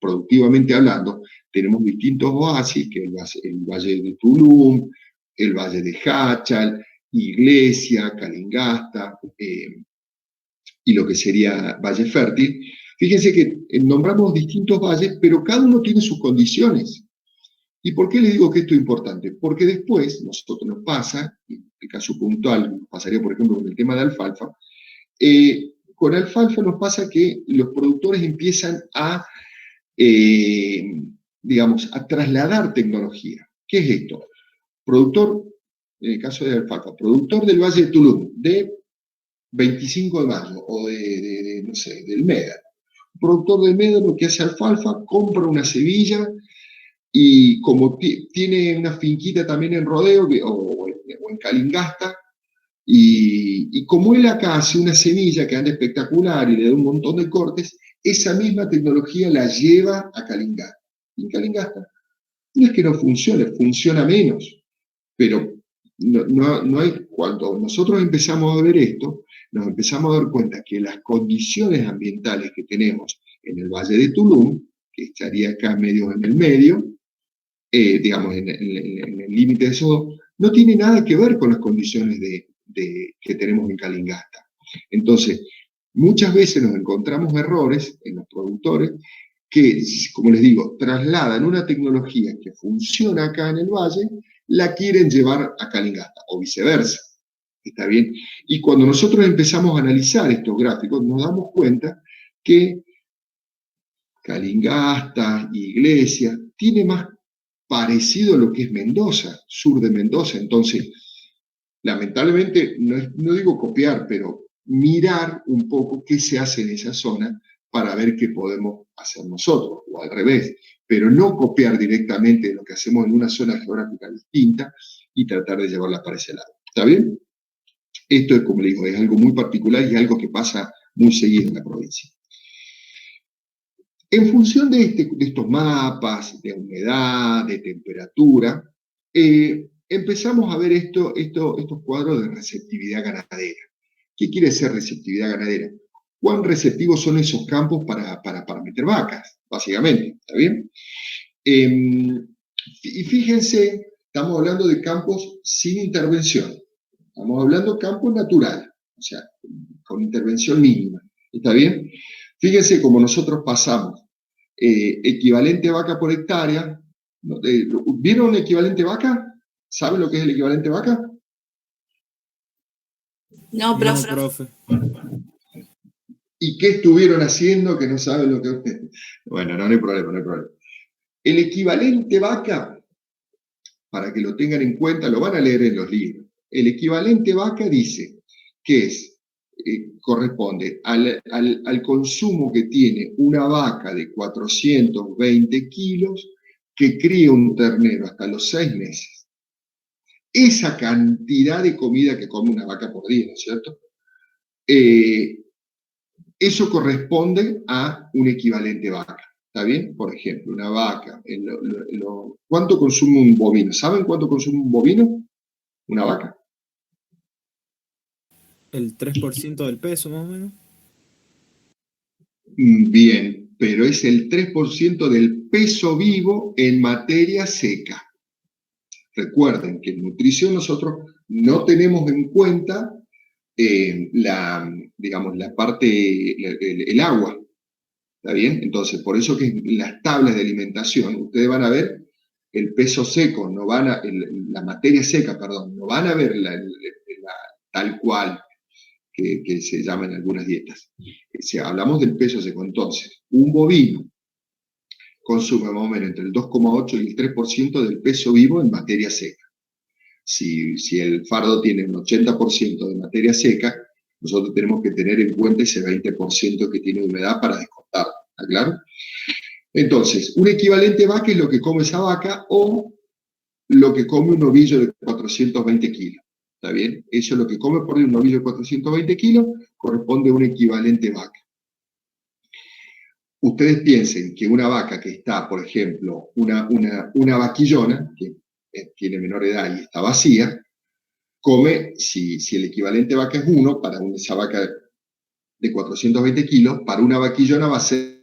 productivamente hablando, tenemos distintos oasis, que el valle de Tulum, el valle de Jáchal, Iglesia, Calingasta, y lo que sería Valle Fértil. Fíjense que nombramos distintos valles, pero cada uno tiene sus condiciones. ¿Y por qué les digo que esto es importante? Porque después, nosotros nos pasa, en el caso puntual, nos pasaría por ejemplo con el tema de alfalfa, con alfalfa nos pasa que los productores empiezan digamos, a trasladar tecnología. ¿Qué es esto? Productor, en el caso de alfalfa, productor del Valle de Tulum, de 25 de mayo, o no sé, del Médano. Un productor del Médano que hace alfalfa, compra una semilla, y como tiene una finquita también en Rodeo, o en Calingasta, y como él acá hace una semilla que anda espectacular y le da un montón de cortes, esa misma tecnología la lleva a Calingasta. Y en Calingasta no es que no funcione, funciona menos, pero no hay, cuando nosotros empezamos a ver esto, nos empezamos a dar cuenta que las condiciones ambientales que tenemos en el Valle de Tulum, que estaría acá medio en el medio, digamos, en el límite de eso, no tiene nada que ver con las condiciones que tenemos en Calingasta. Entonces, muchas veces nos encontramos errores en los productores que, como les digo, trasladan una tecnología que funciona acá en el valle, la quieren llevar a Calingasta, o viceversa. ¿Está bien? Y cuando nosotros empezamos a analizar estos gráficos, nos damos cuenta que Calingasta, Iglesia, tiene más parecido a lo que es Mendoza, sur de Mendoza. Entonces, lamentablemente, no digo copiar, pero mirar un poco qué se hace en esa zona para ver qué podemos hacer nosotros, o al revés, pero no copiar directamente lo que hacemos en una zona geográfica distinta y tratar de llevarla para ese lado. ¿Está bien? Esto es, como le digo, es algo muy particular y algo que pasa muy seguido en la provincia. En función de estos mapas, de humedad, de temperatura, empezamos a ver estos cuadros de receptividad ganadera. ¿Qué quiere decir receptividad ganadera? ¿Cuán receptivos son esos campos para meter vacas, básicamente? ¿Está bien? Y fíjense, estamos hablando de campos sin intervención. Estamos hablando de campo natural, o sea, con intervención mínima. ¿Está bien? Fíjense cómo nosotros pasamos equivalente vaca por hectárea. ¿Vieron equivalente vaca? ¿Saben lo que es el equivalente vaca? No, profe. ¿Y qué estuvieron haciendo que no saben lo que... Bueno, no hay problema, no hay problema. El equivalente vaca, para que lo tengan en cuenta, lo van a leer en los libros. El equivalente vaca dice que corresponde al consumo que tiene una vaca de 420 kilos que cría un ternero hasta los 6 meses. Esa cantidad de comida que come una vaca por día, ¿no es cierto? Eso corresponde a un equivalente vaca. ¿Está bien? Por ejemplo, una vaca. ¿Cuánto consume un bovino? ¿Saben cuánto consume un bovino? Una vaca. El 3% del peso, más o menos. Bien, pero es el 3% del peso vivo en materia seca. Recuerden que en nutrición nosotros no tenemos en cuenta digamos, la parte, el agua. ¿Está bien? Entonces, por eso que en las tablas de alimentación ustedes van a ver el peso seco, no van a, la materia seca, perdón, no van a ver tal cual que se llama en algunas dietas. Si hablamos del peso seco, entonces, un bovino consume más o menos entre el 2,8 y el 3% del peso vivo en materia seca. Si el fardo tiene un 80% de materia seca, nosotros tenemos que tener en cuenta ese 20% que tiene humedad para descontarlo. ¿Está claro? Entonces, un equivalente vaca es lo que come esa vaca o lo que come un novillo de 420 kilos. ¿Está bien? Eso es lo que come por un novillo de 420 kilos, corresponde a un equivalente vaca. Ustedes piensen que una vaca que está, por ejemplo, una vaquillona, que tiene menor edad y está vacía, come, si el equivalente vaca es 1, para esa vaca de 420 kilos, para una vaquillona va a ser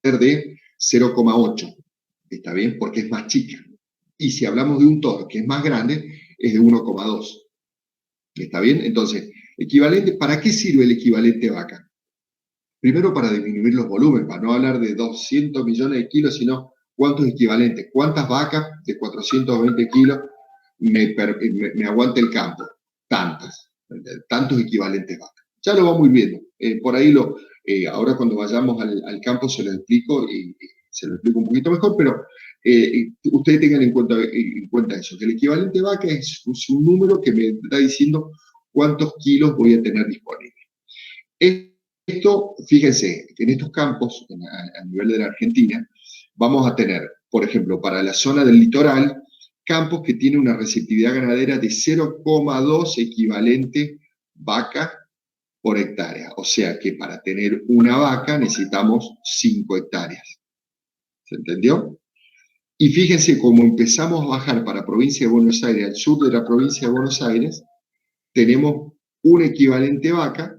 de 0,8. ¿Está bien? Porque es más chica. Y si hablamos de un toro que es más grande, es de 1,2. ¿Está bien? Entonces, equivalente, ¿para qué sirve el equivalente vaca? Primero para disminuir los volúmenes, para no hablar de 200 millones de kilos, sino cuántos equivalentes, cuántas vacas de 420 kilos me aguanta el campo. Tantos equivalentes vacas. Ya lo vamos viendo. Por ahí ahora cuando vayamos al campo se lo explico y se lo explico un poquito mejor, pero ustedes tengan en cuenta eso, que el equivalente vaca es un número que me está diciendo cuántos kilos voy a tener disponibles. Esto, fíjense, en estos campos, a nivel de la Argentina, vamos a tener, por ejemplo, para la zona del litoral, campos que tienen una receptividad ganadera de 0,2 equivalente vaca por hectárea. O sea que para tener una vaca necesitamos 5 hectáreas. ¿Se entendió? Y fíjense cómo empezamos a bajar para la provincia de Buenos Aires, al sur de la provincia de Buenos Aires, tenemos un equivalente vaca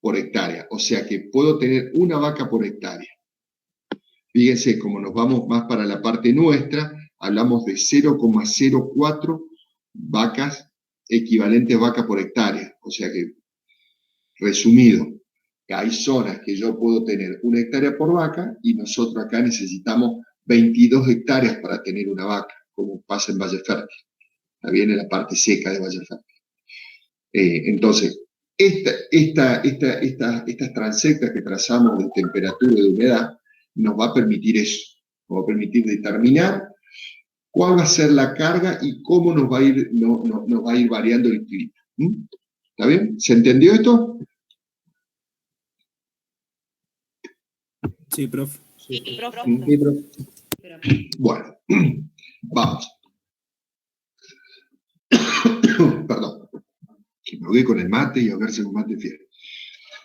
por hectárea. O sea que puedo tener una vaca por hectárea. Fíjense, como nos vamos más para la parte nuestra, hablamos de 0,04 vacas, equivalentes vaca por hectárea. O sea que, resumido, hay zonas que yo puedo tener 1 hectárea por vaca y nosotros acá necesitamos 22 hectáreas para tener una vaca, como pasa en Valle Fértil. Está bien, en la parte seca de Valle Fértil. Entonces, estas transectas que trazamos de temperatura y de humedad nos va a permitir eso, nos va a permitir determinar cuál va a ser la carga y cómo nos va a ir variando el clima. ¿Está bien? ¿Se entendió esto? Sí, profe. Sí, profe. Bueno, vamos. Perdón, que me voy con el mate y a ver si el mate fiel.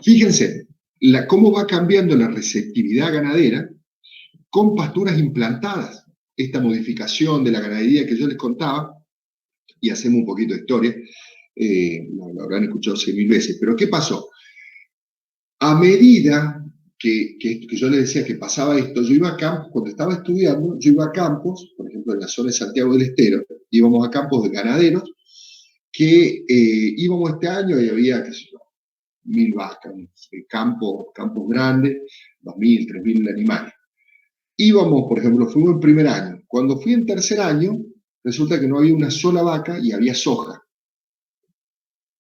Fíjense, cómo va cambiando la receptividad ganadera con pasturas implantadas. Esta modificación de la ganadería que yo les contaba, y hacemos un poquito de historia, lo habrán escuchado 100.000 veces, pero ¿qué pasó? A medida que yo les decía que pasaba esto, yo iba a campos, cuando estaba estudiando, yo iba a campos, por ejemplo en la zona de Santiago del Estero, íbamos a campos de ganaderos, que íbamos este año y había, qué sé yo, 1.000 vacas, campos grandes, 2.000, 3.000 animales. Íbamos, por ejemplo, fuimos en primer año. Cuando fui en tercer año, resulta que no había una sola vaca y había soja.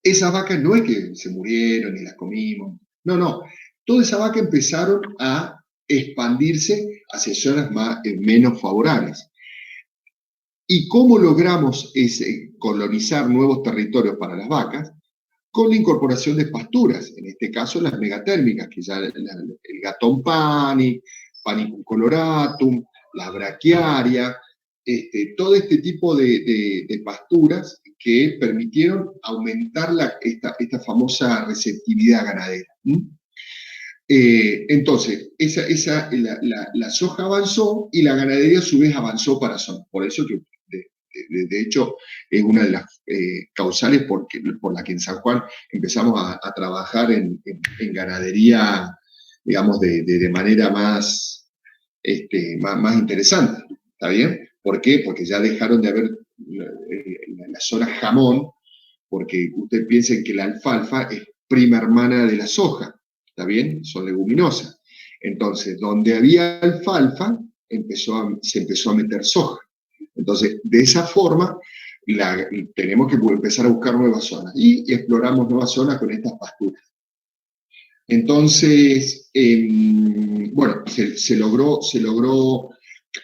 Esas vacas no es que se murieron y las comimos, no. Todas esas vacas empezaron a expandirse hacia zonas menos favorables. ¿Y cómo logramos colonizar nuevos territorios para las vacas? Con la incorporación de pasturas, en este caso las megatérmicas, que ya el Gatón Panicum coloratum, la braquiaria, todo este tipo de pasturas que permitieron aumentar esta famosa receptividad ganadera. Entonces, la soja avanzó y la ganadería a su vez avanzó para zona. Por eso que, de hecho, es una de las causales por la que en San Juan empezamos a trabajar en ganadería, digamos, de manera más interesante. ¿Está bien? ¿Por qué? Porque ya dejaron de haber la zona jamón, porque ustedes piensen que la alfalfa es prima hermana de la soja. ¿Está bien? Son leguminosas. Entonces, donde había alfalfa, se empezó a meter soja. Entonces, de esa forma, tenemos que empezar a buscar nuevas zonas. Y exploramos nuevas zonas con estas pasturas. Entonces, bueno, se logró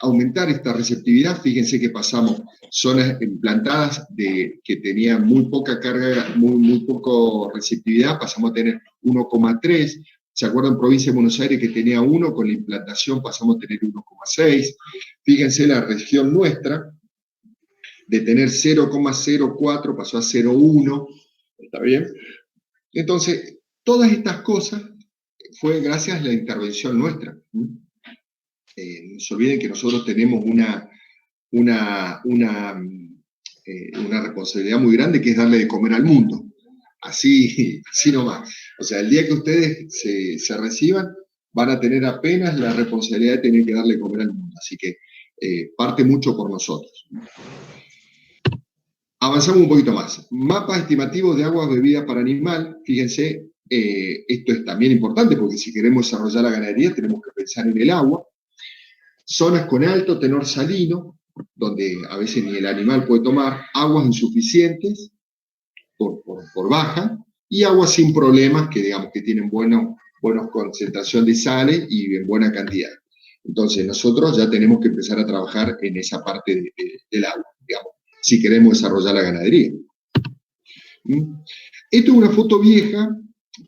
aumentar esta receptividad. Fíjense que pasamos zonas plantadas que tenían muy poca carga, muy poco receptividad, pasamos a tener 1,3. ¿Se acuerdan? Provincia de Buenos Aires que tenía 1, con la implantación pasamos a tener 1,6. Fíjense la región nuestra, de tener 0,04 pasó a 0,1. ¿Está bien? Entonces, todas estas cosas fue gracias a la intervención nuestra. No se olviden que nosotros tenemos una responsabilidad muy grande, que es darle de comer al mundo. Así nomás. O sea, el día que ustedes se reciban, van a tener apenas la responsabilidad de tener que darle de comer al mundo. Así que parte mucho por nosotros. Avanzamos un poquito más. Mapas estimativos de aguas bebidas para animal. Fíjense, esto es también importante porque si queremos desarrollar la ganadería tenemos que pensar en el agua. Zonas con alto tenor salino, donde a veces ni el animal puede tomar, aguas insuficientes por baja, y aguas sin problemas, que digamos que tienen buena concentración de sales y en buena cantidad. Entonces nosotros ya tenemos que empezar a trabajar en esa parte del agua, digamos, si queremos desarrollar la ganadería. Esto es una foto vieja,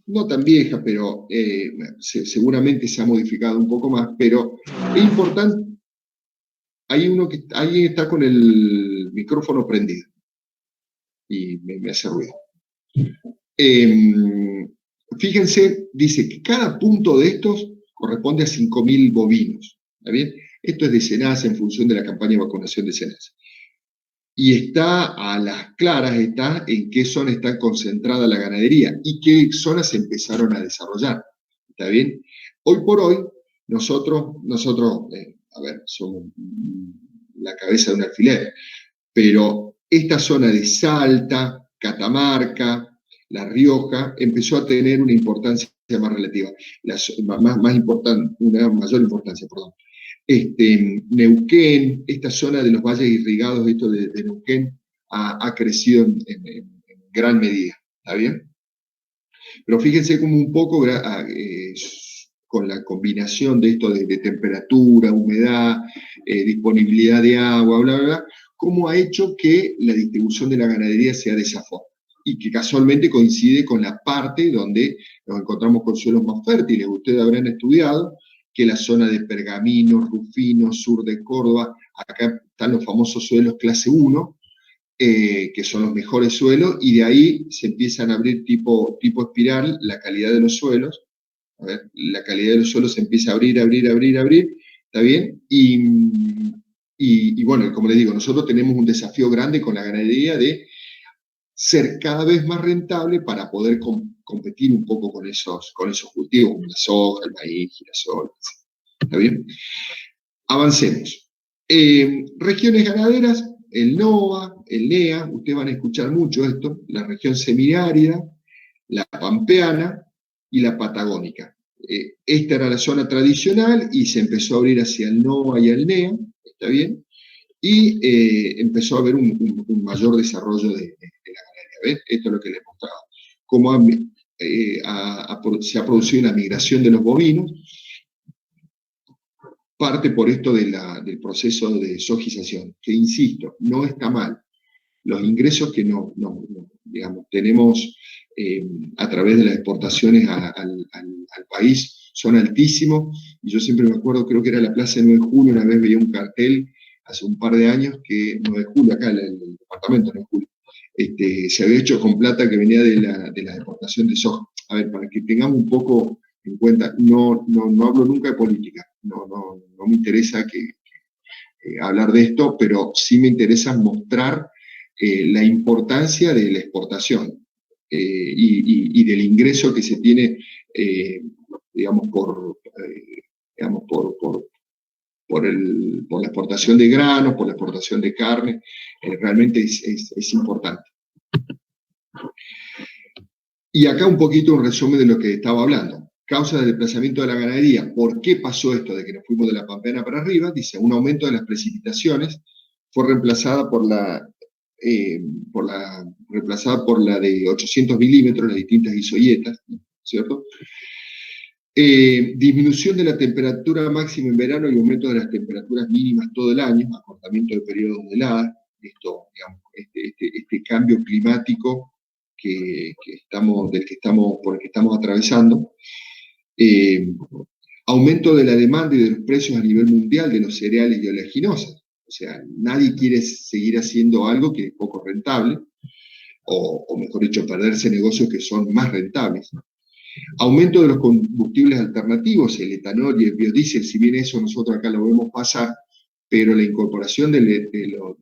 no tan vieja, pero seguramente se ha modificado un poco más, pero es importante. Alguien está con el micrófono prendido y me hace ruido. Fíjense, dice que cada punto de estos corresponde a 5.000 bovinos. ¿Está bien? Esto es de SENASA en función de la campaña de vacunación de SENASA. Y está a las claras, está en qué zona está concentrada la ganadería y qué zonas se empezaron a desarrollar. ¿Está bien? Hoy por hoy, nosotros somos la cabeza de un alfiler, pero esta zona de Salta, Catamarca, La Rioja, empezó a tener una importancia más relativa, una mayor importancia, perdón. Neuquén, esta zona de los valles irrigados, esto de Neuquén, ha crecido en gran medida, ¿está bien? Pero fíjense como un poco con la combinación de esto de temperatura, humedad, disponibilidad de agua, bla, bla, bla, cómo ha hecho que la distribución de la ganadería sea de esa forma. Y que casualmente coincide con la parte donde nos encontramos con suelos más fértiles. Ustedes habrán estudiado que la zona de Pergamino, Rufino, sur de Córdoba, acá están los famosos suelos clase 1, que son los mejores suelos, y de ahí se empiezan a abrir tipo espiral la calidad de los suelos. A ver, la calidad de los suelos se empieza a abrir, ¿está bien? Y bueno, como les digo, nosotros tenemos un desafío grande con la ganadería de ser cada vez más rentable para poder competir un poco con esos cultivos, como la soja, el maíz, girasol, etc. ¿Está bien? Avancemos. Regiones ganaderas, el NOA, el NEA, ustedes van a escuchar mucho esto, la región semiárida, la pampeana y la patagónica. Esta era la zona tradicional y se empezó a abrir hacia el NOA y el NEA, ¿está bien? Y empezó a haber un mayor desarrollo de la ganadería. ¿Ven? Esto es lo que les mostraba. Cómo se ha producido una migración de los bovinos, parte por esto del proceso de sojización, que insisto, no está mal. Los ingresos que digamos, tenemos a través de las exportaciones al país son altísimos, y yo siempre me acuerdo, creo que era la Plaza de 9 de Julio, una vez veía un cartel hace un par de años, que 9 de Julio, acá el departamento 9 de Julio, se había hecho con plata que venía de la exportación de soja. A ver, para que tengamos un poco en cuenta. No hablo nunca de política, no me interesa hablar de esto, pero sí me interesa mostrar la importancia de la exportación y del ingreso que se tiene, digamos, por la exportación de granos, por la exportación de carne. Realmente es importante. Y acá un poquito un resumen de lo que estaba hablando. Causa del desplazamiento de la ganadería. ¿Por qué pasó esto de que nos fuimos de la Pampeana para arriba? Dice, un aumento de las precipitaciones fue reemplazada por la de 800 milímetros, las distintas isoietas, ¿cierto? Disminución de la temperatura máxima en verano y aumento de las temperaturas mínimas todo el año, acortamiento de periodos de helada, esto, digamos, este cambio climático por el que estamos atravesando, aumento de la demanda y de los precios a nivel mundial de los cereales y oleaginosas. O sea, nadie quiere seguir haciendo algo que es poco rentable, o mejor dicho, perderse negocios que son más rentables. Aumento de los combustibles alternativos, el etanol y el biodiesel, si bien eso nosotros acá lo vemos pasar, pero la incorporación de los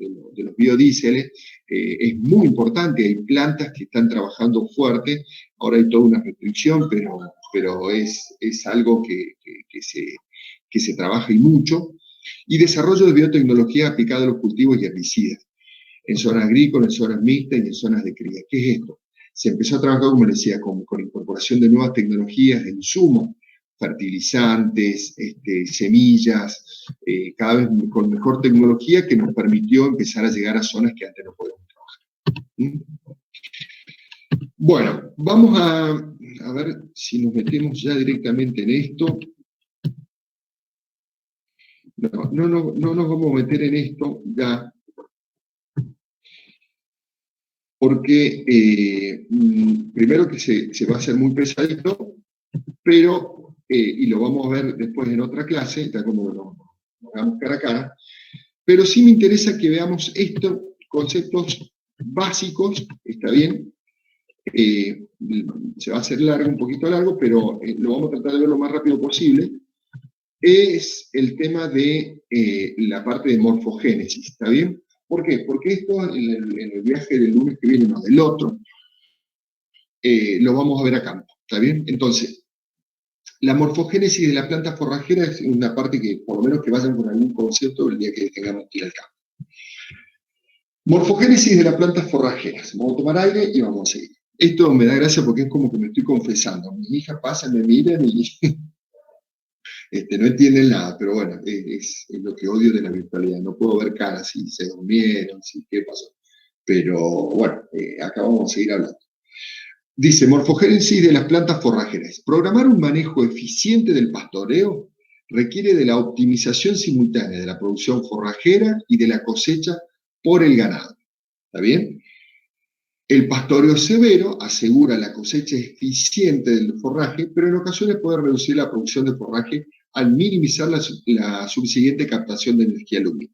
biodieseles es muy importante. Hay plantas que están trabajando fuerte, ahora hay toda una restricción, pero es algo que se trabaja y mucho. Y desarrollo de biotecnología aplicada a los cultivos y herbicidas, en zonas agrícolas, en zonas mixtas y en zonas de cría. ¿Qué es esto? Se empezó a trabajar, como les decía, con incorporación de nuevas tecnologías de insumos, fertilizantes, semillas, cada vez con mejor tecnología que nos permitió empezar a llegar a zonas que antes no podíamos trabajar. Bueno, vamos a ver si nos metemos ya directamente en esto. No nos vamos a meter en esto ya, porque primero que se va a hacer muy pesadito, pero, y lo vamos a ver después en otra clase, ya como nos hagamos cara a cara, pero sí me interesa que veamos estos conceptos básicos, ¿está bien? Se va a hacer largo, un poquito largo, pero lo vamos a tratar de ver lo más rápido posible. Es el tema de la parte de morfogénesis, ¿está bien? ¿Por qué? Porque esto en el viaje del lunes que viene, no, del otro, lo vamos a ver a campo, ¿está bien? Entonces, la morfogénesis de la planta forrajera es una parte que, por lo menos que vayan con algún concepto el día que tengamos que ir al campo. Morfogénesis de las plantas forrajeras. Vamos a tomar aire y vamos a seguir. Esto me da gracia porque es como que me estoy confesando. Mis hijas pasan, me miran y no entienden nada, pero bueno, es lo que odio de la virtualidad. No puedo ver caras si se durmieron, si qué pasó. Pero bueno, acá vamos a seguir hablando. Dice, morfogénesis de las plantas forrajeras. Programar un manejo eficiente del pastoreo requiere de la optimización simultánea de la producción forrajera y de la cosecha por el ganado. ¿Está bien? El pastoreo severo asegura la cosecha eficiente del forraje, pero en ocasiones puede reducir la producción de forraje al minimizar la subsiguiente captación de energía lumínica.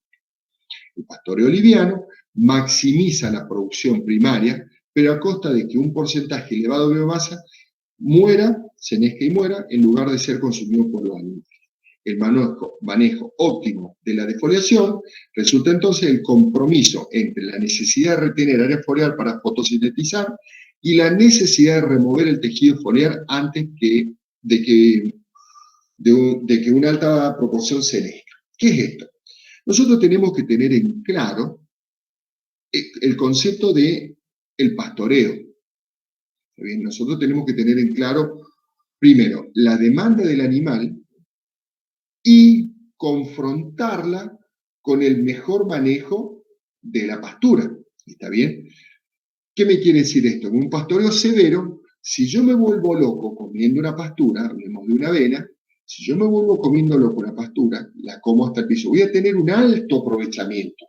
El pastoreo liviano maximiza la producción primaria, pero a costa de que un porcentaje elevado de biomasa se enezca y muera, en lugar de ser consumido por los animales. El manejo óptimo de la defoliación resulta entonces el compromiso entre la necesidad de retener área foliar para fotosintetizar y la necesidad de remover el tejido foliar antes de que una alta proporción se enezca. ¿Qué es esto? Nosotros tenemos que tener en claro el concepto de el pastoreo. ¿Bien? Nosotros tenemos que tener en claro, primero, la demanda del animal y confrontarla con el mejor manejo de la pastura. ¿Está bien? ¿Qué me quiere decir esto? En un pastoreo severo, si yo me vuelvo loco comiendo una pastura, hablemos de una avena, si yo me vuelvo comiendo loco una pastura, la como hasta el piso, voy a tener un alto aprovechamiento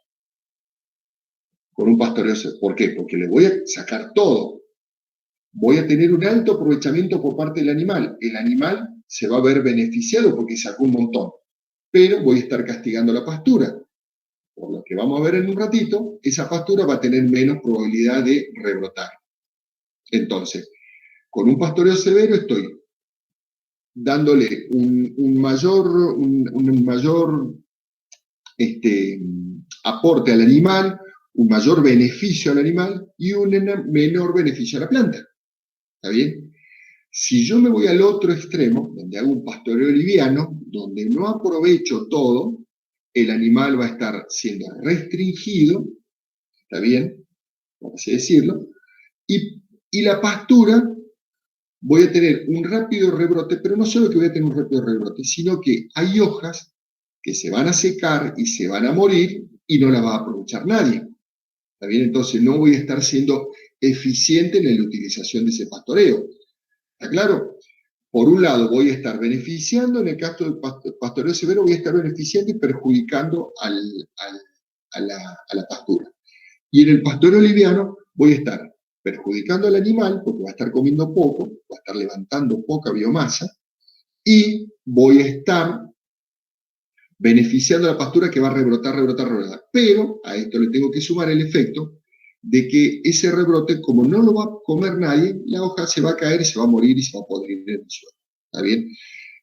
con un pastoreo severo. ¿Por qué? Porque le voy a sacar todo. Voy a tener un alto aprovechamiento por parte del animal. El animal se va a ver beneficiado porque sacó un montón, pero voy a estar castigando la pastura. Por lo que vamos a ver en un ratito, esa pastura va a tener menos probabilidad de rebrotar. Entonces, con un pastoreo severo estoy dándole un mayor aporte al animal, un mayor beneficio al animal y un menor beneficio a la planta. ¿Está bien? Si yo me voy al otro extremo, donde hago un pastoreo liviano, donde no aprovecho todo, el animal va a estar siendo restringido, ¿está bien? Por así decirlo, y la pastura voy a tener un rápido rebrote, pero no solo que voy a tener un rápido rebrote, sino que hay hojas que se van a secar y se van a morir y no las va a aprovechar nadie. ¿Está bien? Entonces no voy a estar siendo eficiente en la utilización de ese pastoreo. ¿Está claro? Por un lado voy a estar beneficiando, en el caso del pastoreo severo voy a estar beneficiando y perjudicando a la pastura. Y en el pastoreo liviano voy a estar perjudicando al animal, porque va a estar comiendo poco, va a estar levantando poca biomasa, y voy a estar beneficiando a la pastura que va a rebrotar. Pero a esto le tengo que sumar el efecto de que ese rebrote, como no lo va a comer nadie, la hoja se va a caer y se va a morir y se va a podrir en el suelo. ¿Está bien?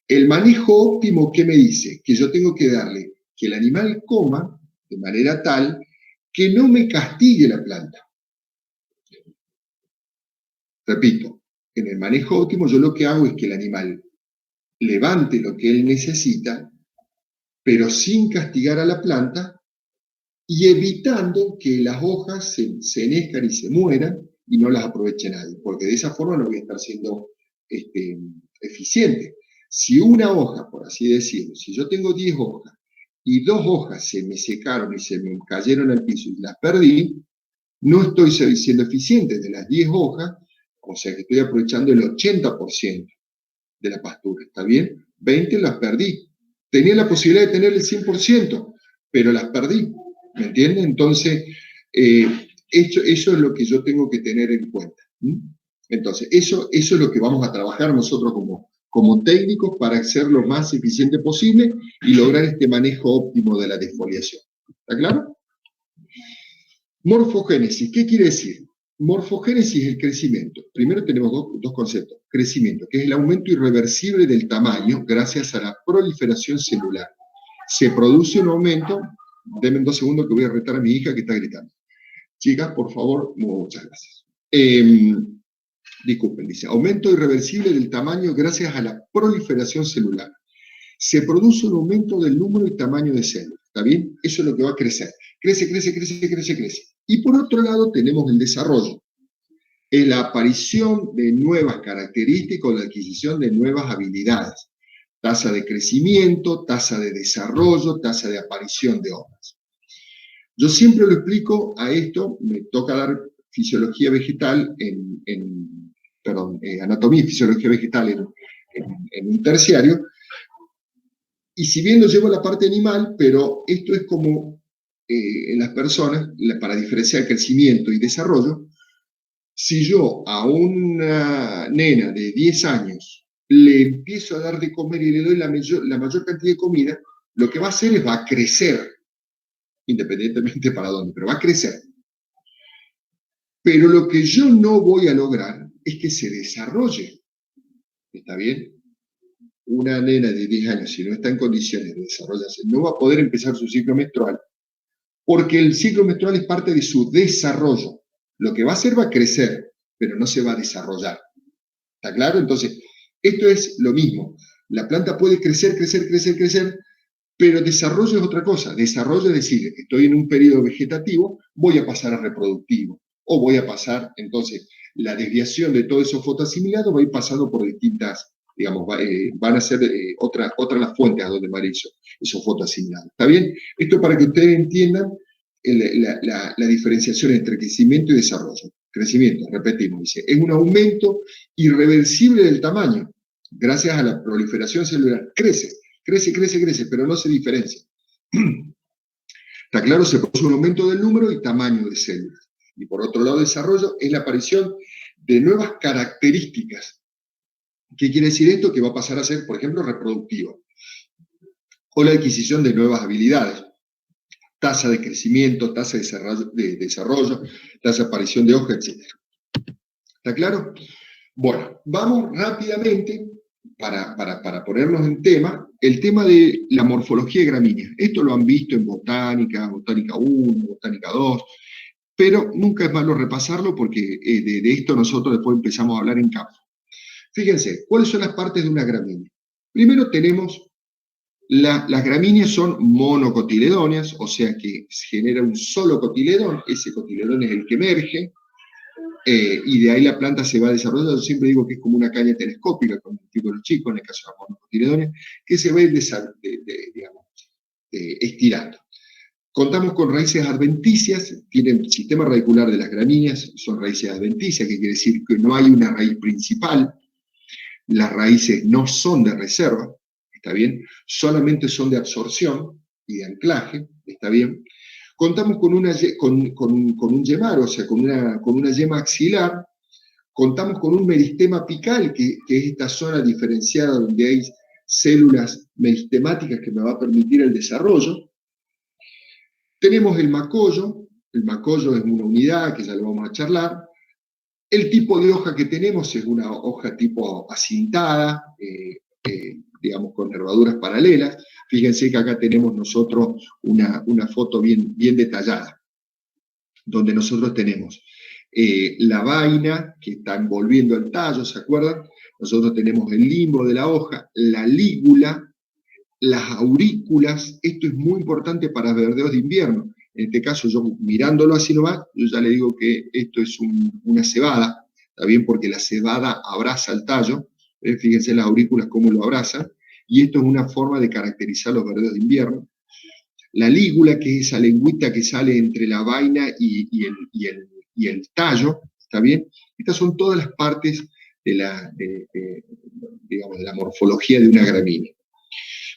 El manejo óptimo, ¿qué me dice? Que yo tengo que darle que el animal coma de manera tal que no me castigue la planta. Repito, en el manejo óptimo yo lo que hago es que el animal levante lo que él necesita, pero sin castigar a la planta y evitando que las hojas se enezcan y se mueran y no las aproveche nadie, porque de esa forma no voy a estar siendo eficiente. Si una hoja, por así decirlo, si yo tengo 10 hojas y 2 hojas se me secaron y se me cayeron al piso y las perdí, no estoy siendo eficiente. De las 10 hojas, o sea que estoy aprovechando el 80% de la pastura, ¿está bien? 20 las perdí. Tenía la posibilidad de tener el 100%, pero las perdí, ¿me entienden? Entonces, eso es lo que yo tengo que tener en cuenta. Entonces, eso es lo que vamos a trabajar nosotros como técnicos para ser lo más eficiente posible y lograr este manejo óptimo de la defoliación. ¿Está claro? Morfogénesis, ¿qué quiere decir? Morfogénesis es el crecimiento. Primero tenemos dos conceptos. Crecimiento, que es el aumento irreversible del tamaño gracias a la proliferación celular. Se produce un aumento, denme 2 segundos que voy a retar a mi hija que está gritando. Chicas, por favor, muchas gracias. Disculpen, dice, aumento irreversible del tamaño gracias a la proliferación celular. Se produce un aumento del número y tamaño de células, ¿está bien? Eso es lo que va a crecer. Crece. Y por otro lado tenemos el desarrollo. Es la aparición de nuevas características o la adquisición de nuevas habilidades. Tasa de crecimiento, tasa de desarrollo, tasa de aparición de hojas. Yo siempre lo explico a esto, me toca dar fisiología vegetal anatomía y fisiología vegetal en un terciario, y si bien lo llevo a la parte animal, pero esto es como en las personas, para diferenciar crecimiento y desarrollo, si yo a una nena de 10 años le empiezo a dar de comer y le doy la mayor cantidad de comida, lo que va a hacer es va a crecer, independientemente para dónde, pero va a crecer. Pero lo que yo no voy a lograr es que se desarrolle. ¿Está bien? Una nena de 10 años, si no está en condiciones de desarrollarse, no va a poder empezar su ciclo menstrual, porque el ciclo menstrual es parte de su desarrollo. Lo que va a hacer va a crecer, pero no se va a desarrollar. ¿Está claro? Entonces, esto es lo mismo. La planta puede crecer, pero desarrollo es otra cosa. Desarrollo es decir, estoy en un periodo vegetativo, voy a pasar a reproductivo, o voy a pasar, entonces, la desviación de todo eso fotoasimilado va a ir pasando por distintas, digamos, van a ser otras las fuentes a donde va a ir esos fotoasimilados. ¿Está bien? Esto para que ustedes entiendan la diferenciación entre crecimiento y desarrollo. Crecimiento, repetimos, dice, es un aumento irreversible del tamaño gracias a la proliferación celular. Crece, pero no se diferencia. ¿Está claro? Se produce un aumento del número y tamaño de células. Y por otro lado, desarrollo es la aparición de nuevas características. ¿Qué quiere decir esto? Que va a pasar a ser, por ejemplo, reproductiva. O la adquisición de nuevas habilidades. Tasa de crecimiento, tasa de desarrollo, tasa de aparición de hojas, etc. ¿Está claro? Bueno, vamos rápidamente para ponernos en tema, el tema de la morfología de gramíneas. Esto lo han visto en botánica 1, botánica 2, pero nunca es malo repasarlo porque de esto nosotros después empezamos a hablar en campo. Fíjense, ¿cuáles son las partes de una gramínea? Primero tenemos, las gramíneas son monocotiledóneas, o sea que se genera un solo cotiledón, ese cotiledón es el que emerge, y de ahí la planta se va desarrollando. Yo siempre digo que es como una caña telescópica, como explico a los chicos, en el caso de las monocotiledóneas, que se va a ir estirando. Contamos con raíces adventicias, tienen el sistema radicular de las gramíneas, son raíces adventicias, que quiere decir que no hay una raíz principal, las raíces no son de reserva, ¿está bien? Solamente son de absorción y de anclaje, ¿está bien? Contamos con un yemar, o sea, con una yema axilar. Contamos con un meristema apical, que es esta zona diferenciada donde hay células meristemáticas que me va a permitir el desarrollo. Tenemos el macollo es una unidad que ya lo vamos a charlar. El tipo de hoja que tenemos es una hoja tipo acintada, digamos con nervaduras paralelas. Fíjense que acá tenemos nosotros una foto bien detallada, donde nosotros tenemos la vaina que está envolviendo el tallo, ¿se acuerdan? Nosotros tenemos el limbo de la hoja, la lígula, las aurículas. Esto es muy importante para verdeos de invierno. En este caso, yo mirándolo así nomás, yo ya le digo que esto es una cebada, ¿está bien? Porque la cebada abraza el tallo, fíjense las aurículas cómo lo abrazan, y esto es una forma de caracterizar los verdeos de invierno. La lígula, que es esa lengüita que sale entre la vaina y el tallo, ¿está bien? Estas son todas las partes de la morfología de una gramínea.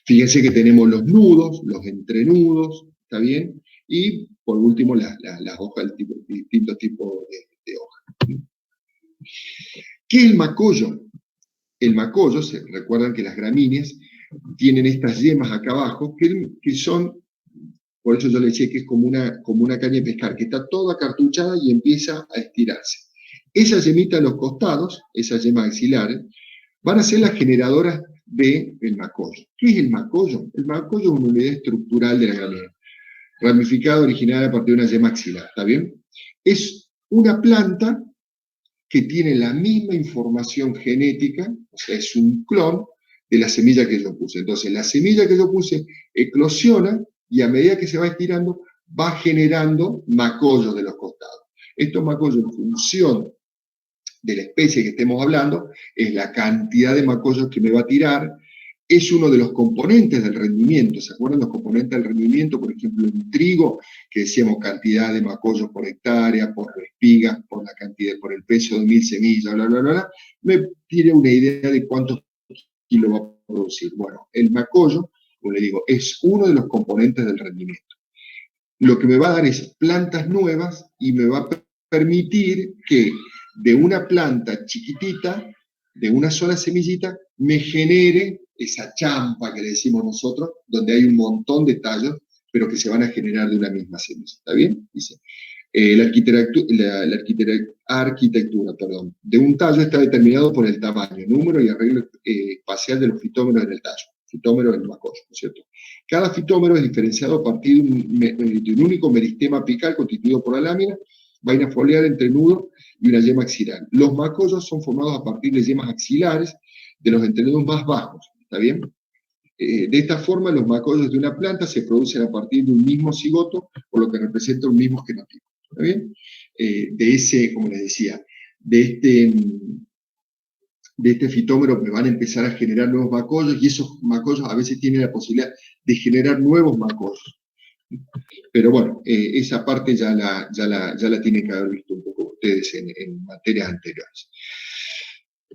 Fíjense que tenemos los nudos, los entrenudos, ¿está bien? Y por último las hojas, distintos tipos de hojas. ¿Qué es el macollo? El macollo, recuerdan que las gramíneas tienen estas yemas acá abajo, que son, por eso yo le decía que es como una caña de pescar, que está toda acartuchada y empieza a estirarse. Esas yemitas a los costados, esas yemas axilares, van a ser las generadoras del macollo. ¿Qué es el macollo? El macollo es una unidad estructural de la gramínea, ramificada, originada a partir de una yema axilar, ¿está bien? Es una planta que tiene la misma información genética, o sea, es un clon de la semilla que yo puse. Entonces, la semilla que yo puse eclosiona y a medida que se va estirando, va generando macollos de los costados. Estos macollos, en función de la especie que estemos hablando, es la cantidad de macollos que me va a tirar, es uno de los componentes del rendimiento. ¿Se acuerdan los componentes del rendimiento? Por ejemplo, en trigo, que decíamos cantidad de macollos por hectárea, por espigas, por la cantidad, por el peso de 1000 semillas, bla, bla, bla, bla, me tiene una idea de cuántos kilos va a producir. Bueno, el macollo, como le digo, es uno de los componentes del rendimiento. Lo que me va a dar es plantas nuevas y me va a permitir que de una planta chiquitita, de una sola semillita, me genere esa champa que le decimos nosotros, donde hay un montón de tallos, pero que se van a generar de una misma semilla. ¿Está bien? Dice, la arquitectura de un tallo está determinado por el tamaño, número y arreglo espacial de los fitómeros en el tallo. Fitómero en el macollo, ¿no es cierto? Cada fitómero es diferenciado a partir de un único meristema apical constituido por la lámina, vaina foliar, entrenudo y una yema axilar. Los macollos son formados a partir de yemas axilares de los entrenudos más bajos, ¿está bien? De esta forma, los macollos de una planta se producen a partir de un mismo cigoto, por lo que representa un mismo genotipo, ¿está bien? De ese, como les decía, de este fitómero me van a empezar a generar nuevos macollos, y esos macollos a veces tienen la posibilidad de generar nuevos macollos. Pero bueno, esa parte ya la tienen que haber visto un poco ustedes en materias anteriores.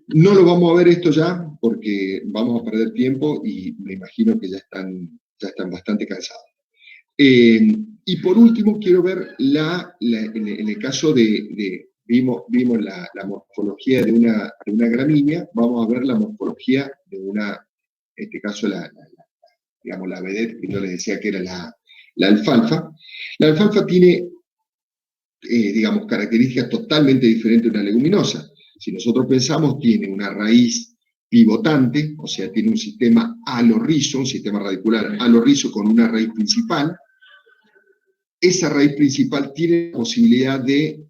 No lo vamos a ver esto ya, porque vamos a perder tiempo y me imagino que ya están bastante cansados. Y por último, quiero ver en el caso vimos la morfología de una gramínea, vamos a ver la morfología de en este caso la vedette que yo les decía que era la alfalfa. La alfalfa tiene, características totalmente diferentes de una leguminosa. Si nosotros pensamos, tiene una raíz pivotante, o sea, tiene un sistema alo-rizo, un sistema radicular alo-rizo con una raíz principal. Esa raíz principal tiene la posibilidad de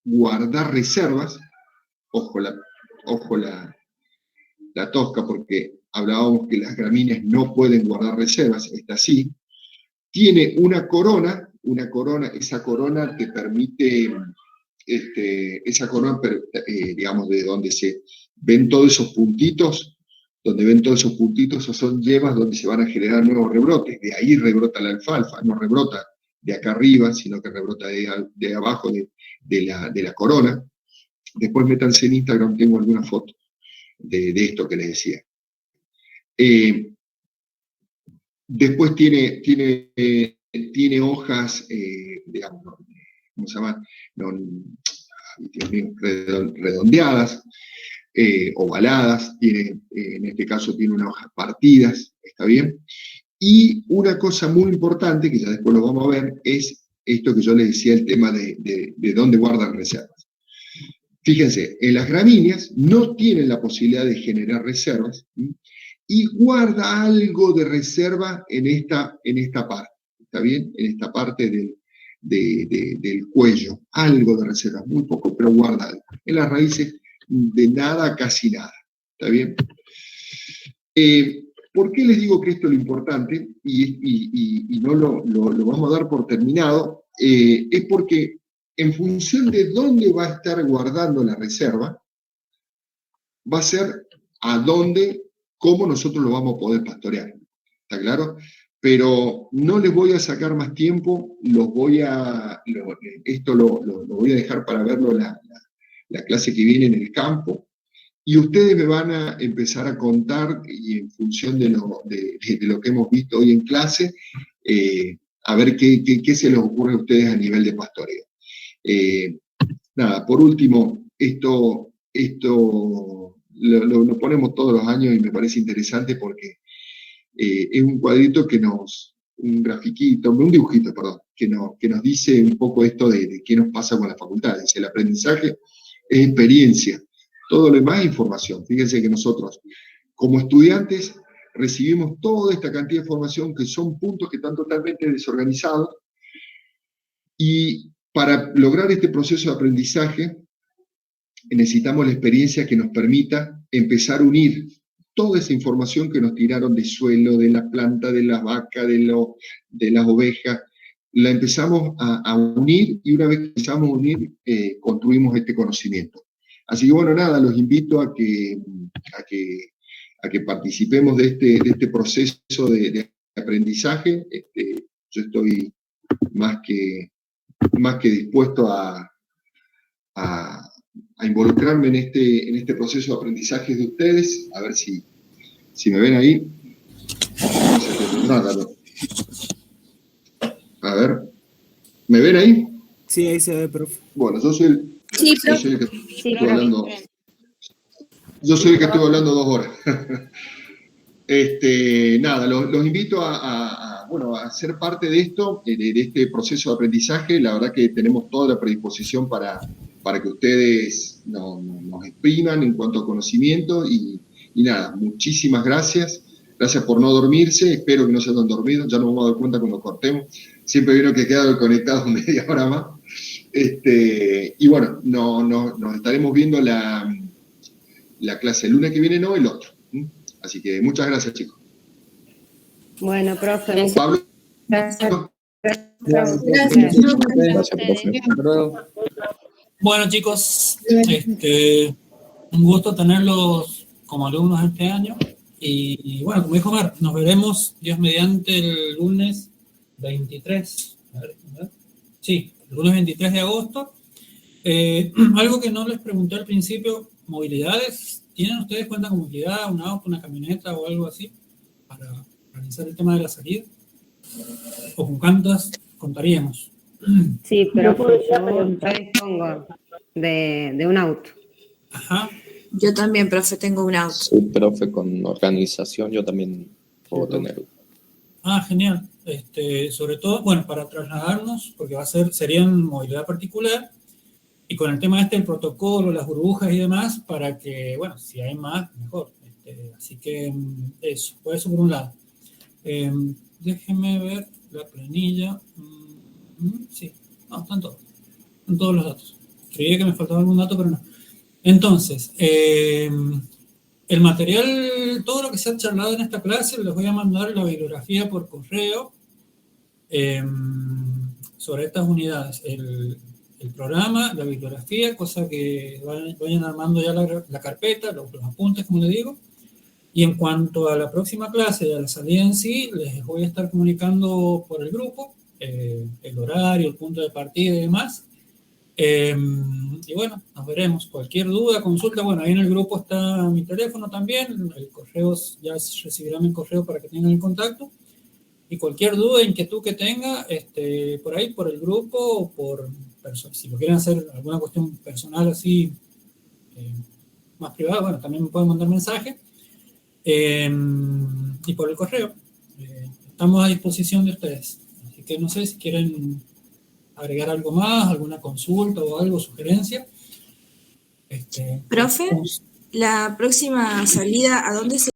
guardar reservas. Ojo la tosca, porque hablábamos que las gramíneas no pueden guardar reservas, esta sí. Tiene una corona, esa corona te permite, digamos, de donde se ven todos esos puntitos, esos son yevas donde se van a generar nuevos rebrotes. De ahí rebrota la alfalfa, no rebrota de acá arriba, sino que rebrota de abajo de la corona. Después métanse en Instagram, tengo alguna foto de esto que les decía. Después tiene hojas, digamos, ¿cómo se llama? Redondeadas, ovaladas, en este caso tiene unas hojas partidas, ¿está bien? Y una cosa muy importante, que ya después lo vamos a ver, es esto que yo les decía, el tema de dónde guardan reservas. Fíjense, en las gramíneas no tienen la posibilidad de generar reservas, ¿sí? Y guarda algo de reserva en esta parte, ¿está bien? En esta parte del cuello, algo de reserva, muy poco, pero guarda algo. En las raíces, de nada, casi nada, ¿está bien? ¿Por qué les digo que esto es lo importante y no lo vamos a dar por terminado? Es porque en función de dónde va a estar guardando la reserva, va a ser cómo nosotros lo vamos a poder pastorear. ¿Está claro? Pero no les voy a sacar más tiempo, esto lo voy a dejar para verlo la clase que viene en el campo, y ustedes me van a empezar a contar, y en función de lo que hemos visto hoy en clase, a ver qué se les ocurre a ustedes a nivel de pastoreo. Nada, por último, esto lo ponemos todos los años y me parece interesante porque es un cuadrito un dibujito, perdón, que nos dice un poco esto de qué nos pasa con la facultad. Dice, el aprendizaje es experiencia, todo lo demás es información. Fíjense que nosotros, como estudiantes, recibimos toda esta cantidad de información que son puntos que están totalmente desorganizados, y para lograr este proceso de aprendizaje necesitamos la experiencia que nos permita empezar a unir toda esa información que nos tiraron de suelo, de la planta, de las vacas, de las ovejas. La empezamos a unir, y una vez que empezamos a unir, construimos este conocimiento. Así que bueno, nada, los invito a que participemos de este proceso de aprendizaje. Yo estoy más que dispuesto a involucrarme en este proceso de aprendizaje de ustedes. A ver si me ven ahí. A ver, ¿me ven ahí? Sí, ahí se ve, profe. Bueno, yo soy el que estoy hablando. Yo soy el que estoy hablando 2 horas. Nada, los invito a ser parte de esto, de este proceso de aprendizaje. La verdad que tenemos toda la predisposición para que ustedes nos expriman en cuanto a conocimiento, y nada, muchísimas gracias. Gracias por no dormirse, espero que no se hayan dormido, ya nos vamos a dar cuenta cuando cortemos. Siempre vieron que he quedado conectado media hora más. Y bueno, nos estaremos viendo la clase el lunes que viene, no el otro. Así que muchas gracias, chicos. Bueno, profe. Pablo. Gracias. Gracias, profe. Bueno, chicos, un gusto tenerlos como alumnos este año. Y bueno, como dijo Mar, nos veremos, Dios mediante, el lunes 23. Sí, el lunes 23 de agosto. Algo que no les pregunté al principio, movilidades. ¿Tienen ustedes cuenta con movilidad, un auto, una camioneta o algo así para realizar el tema de la salida? ¿O con cuántas contaríamos? Sí, pero yo dispongo de un auto. Ajá. Yo también, profe, tengo un auto. Sí, profe, con organización yo también puedo tenerlo. Ah, genial. Sobre todo, bueno, para trasladarnos, porque serían movilidad particular, y con el tema del protocolo, las burbujas y demás, para que, bueno, si hay más, mejor. Así que eso por un lado. Déjenme ver la planilla. Sí, no, están todos los datos. Creía que me faltaba algún dato, pero no. Entonces, el material, todo lo que se ha charlado en esta clase, les voy a mandar la bibliografía por correo sobre estas unidades. El programa, la bibliografía, cosa que vayan armando ya la carpeta, los apuntes, como les digo. Y en cuanto a la próxima clase y a la salida en sí, les voy a estar comunicando por el grupo el horario, el punto de partida y demás. Y bueno, nos veremos. Cualquier duda, consulta, bueno, ahí en el grupo está mi teléfono también, el correo, ya recibirán mi correo para que tengan el contacto. Y cualquier duda, inquietud que tenga, por ahí, por el grupo, o por si lo quieren hacer alguna cuestión personal así, más privada, bueno, también me pueden mandar mensaje. Y por el correo. Estamos a disposición de ustedes. Así que no sé si quieren agregar algo más, alguna consulta o algo, sugerencia. Profe, la próxima salida, ¿a dónde se